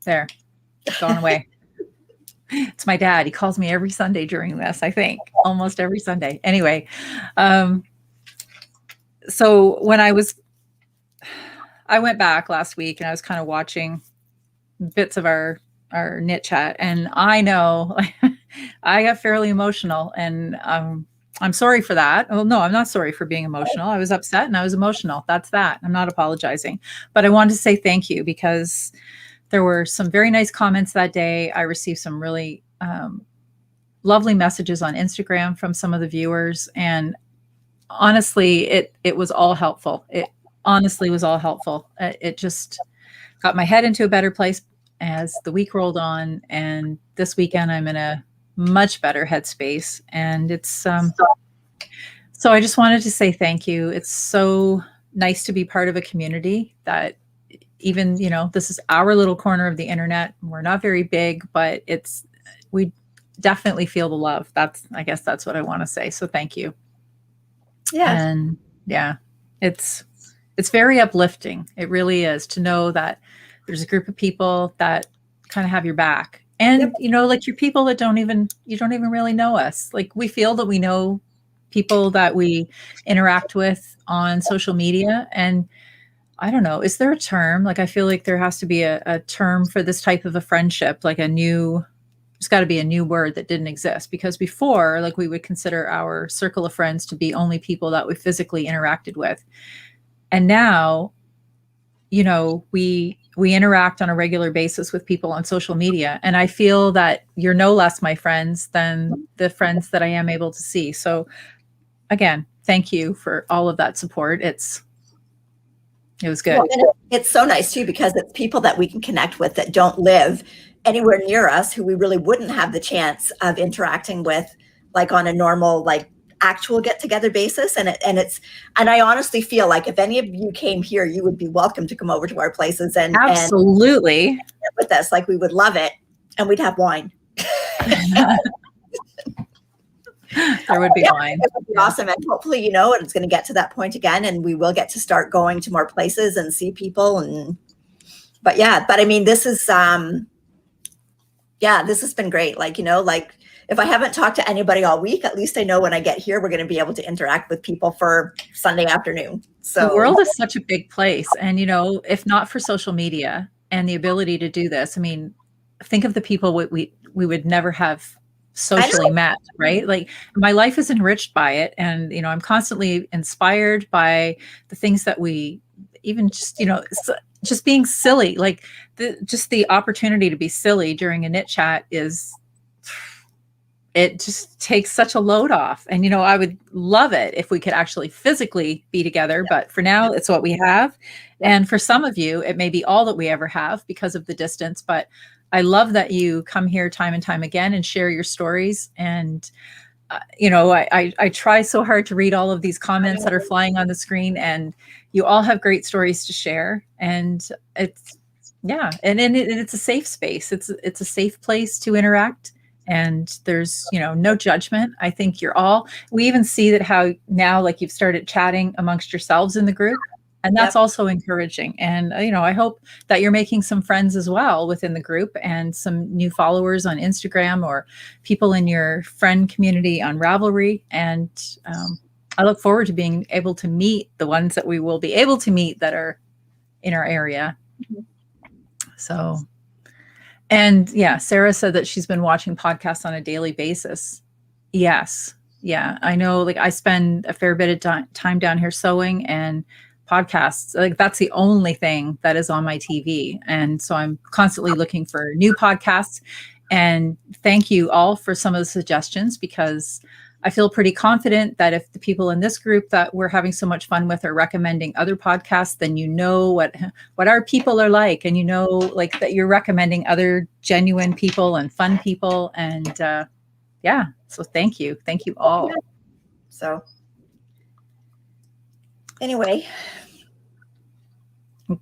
There. It's gone away. It's my dad. He calls me every Sunday during this, I think. Almost every Sunday. Anyway, so when I went back last week and I was kind of watching bits of our our knit chat, and I know I got fairly emotional, and I'm sorry for that. Oh no, I'm not sorry for being emotional. I was upset and I was emotional. That's that. I'm not apologizing, but I wanted to say thank you because there were some very nice comments that day. I received some really lovely messages on Instagram from some of the viewers, and honestly, it was all helpful. It honestly was all helpful. It just got my head into a better place as the week rolled on, and this weekend I'm in a much better headspace, and it's so I just wanted to say thank you. It's so nice to be part of a community that, even, this is our little corner of the internet. We're not very big, but we definitely feel the love. I guess that's what I want to say. So thank you. Yeah. And yeah, it's very uplifting. It really is, to know that there's a group of people that kind of have your back. And, like, your people that you don't even really know us. Like, we feel that we know people that we interact with on social media. And I don't know, is there a term? Like, I feel like there has to be a term for this type of a friendship, like there's got to be a new word that didn't exist, because before, like, we would consider our circle of friends to be only people that we physically interacted with. And now, we interact on a regular basis with people on social media. And I feel that you're no less my friends than the friends that I am able to see. So again, thank you for all of that support. It was good. Well, it's so nice too, because it's people that we can connect with that don't live anywhere near us, who we really wouldn't have the chance of interacting with, like, on a normal, like, actual get-together basis. And I honestly feel like if any of you came here, you would be welcome to come over to our places and absolutely and with us. Like, we would love it, and we'd have wine. There would be wine. It would be awesome. And hopefully, it's going to get to that point again, and we will get to start going to more places and see people. But I mean, this is, this has been great. Like, like, if I haven't talked to anybody all week, at least I know when I get here, we're going to be able to interact with people for Sunday afternoon. So the world is such a big place. And, if not for social media and the ability to do this, I mean, think of the people we would never have socially met, right? Like, my life is enriched by it. And, I'm constantly inspired by the things that we even just being silly, like just the opportunity to be silly during a knit chat it just takes such a load off. And, I would love it if we could actually physically be together, but for now it's what we have. And for some of you, it may be all that we ever have because of the distance, but I love that you come here time and time again and share your stories. And, I try so hard to read all of these comments that are flying on the screen, and you all have great stories to share. And it's a safe space. It's a safe place to interact. And there's, no judgment. I think we even see that how now, like, you've started chatting amongst yourselves in the group, and that's also encouraging. And, I hope that you're making some friends as well within the group, and some new followers on Instagram, or people in your friend community on Ravelry. And I look forward to being able to meet the ones that we will be able to meet that are in our area. So, and Sarah said that she's been watching podcasts on a daily basis. Yes. Yeah. I know, like, I spend a fair bit of time down here sewing, and podcasts, like, that's the only thing that is on my TV. And so I'm constantly looking for new podcasts. And thank you all for some of the suggestions, because I feel pretty confident that if the people in this group that we're having so much fun with are recommending other podcasts, then what our people are like, and like, that you're recommending other genuine people and fun people. And so thank you all. So anyway,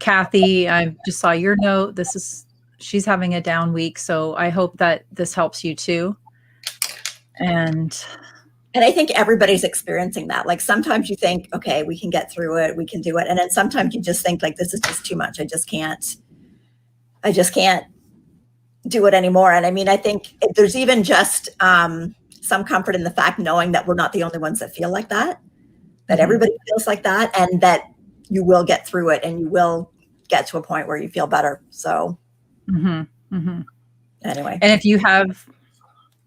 Kathy, I just saw your note. She's having a down week, so I hope that this helps you too. And I think everybody's experiencing that. Like, sometimes you think, okay, we can get through it, we can do it. And then sometimes you just think, like, this is just too much. I just can't do it anymore. And I mean, I think there's even just some comfort in the fact, knowing that we're not the only ones that feel like that, everybody feels like that, and that you will get through it, and you will get to a point where you feel better. So. Anyway. And if you have,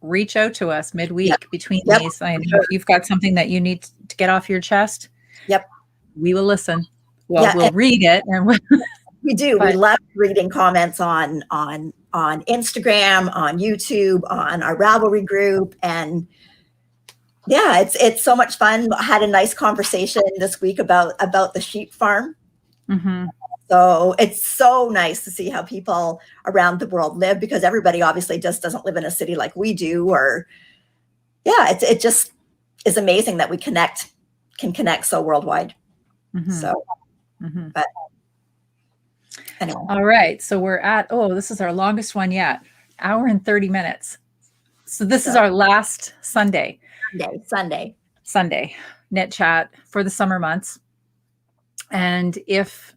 reach out to us midweek between these. I know if you've got something that you need to get off your chest. Yep. We will listen. Well, we'll read it. And we do. We love reading comments on Instagram, on YouTube, on our Ravelry group. And yeah, it's so much fun. I had a nice conversation this week about the sheep farm. Mm-hmm. So it's so nice to see how people around the world live, because everybody obviously just doesn't live in a city like we do. Or it just is amazing that we can connect so worldwide. Mm-hmm. So, but anyway. All right. So we're at, this is our longest one yet. Hour and 30 minutes. So this is our last Sunday knit chat for the summer months. And if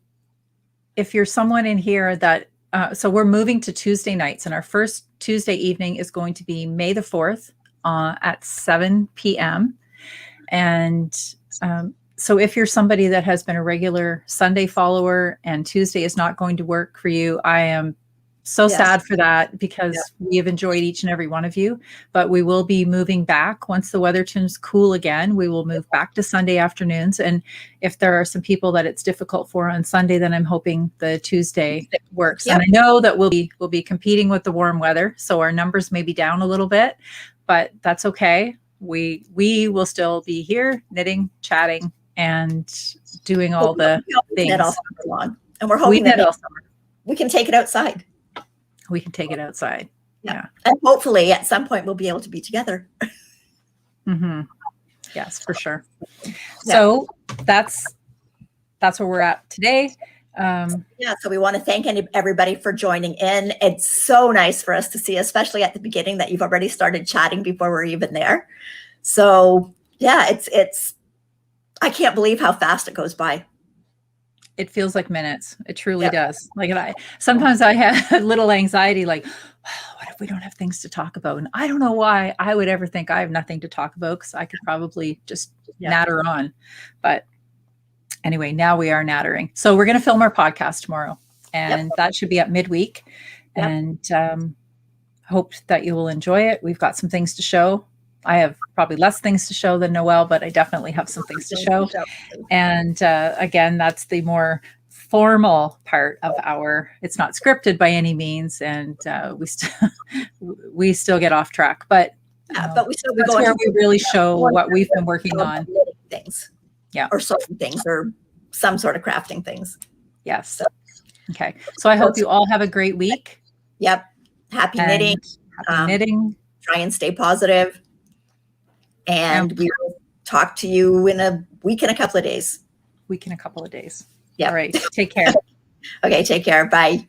you're someone in here that, so we're moving to Tuesday nights, and our first Tuesday evening is going to be May the 4th at 7 p.m. And so if you're somebody that has been a regular Sunday follower and Tuesday is not going to work for you, I am so sad for that, because we have enjoyed each and every one of you. But we will be moving back once the weather turns cool again. We will move back to Sunday afternoons. And if there are some people that it's difficult for on Sunday, then I'm hoping the Tuesday works. And I know that we'll be competing with the warm weather, so our numbers may be down a little bit, but that's okay. We will still be here knitting, chatting, and doing all the things. Knit all summer long. And we're hoping that we can take it outside. We can take it outside. Yeah. And hopefully at some point we'll be able to be together. Mm-hmm. Yes, for sure. So that's where we're at today. So we want to thank everybody for joining in. It's so nice for us to see, especially at the beginning, that you've already started chatting before we're even there. So it's I can't believe how fast it goes by. It feels like minutes. It truly does. Like sometimes I have a little anxiety, like, what if we don't have things to talk about? And I don't know why I would ever think I have nothing to talk about, because I could probably just natter on. But anyway, now we are nattering. So we're going to film our podcast tomorrow, and that should be up midweek. And hope that you will enjoy it. We've got some things to show. I have probably less things to show than Noelle, but I definitely have some things to show. And again, that's the more formal part of it's not scripted by any means. And we still get off track, but we still that's where we really show what we've been working on. Things. Yeah. Or sewing things, or some sort of crafting things. Yes. So, okay. So I hope you all have a great week. Yep. Happy knitting. Happy knitting. Try and stay positive. And we will talk to you in a week and a couple of days. Yeah. All right. Take care. Okay. Take care. Bye.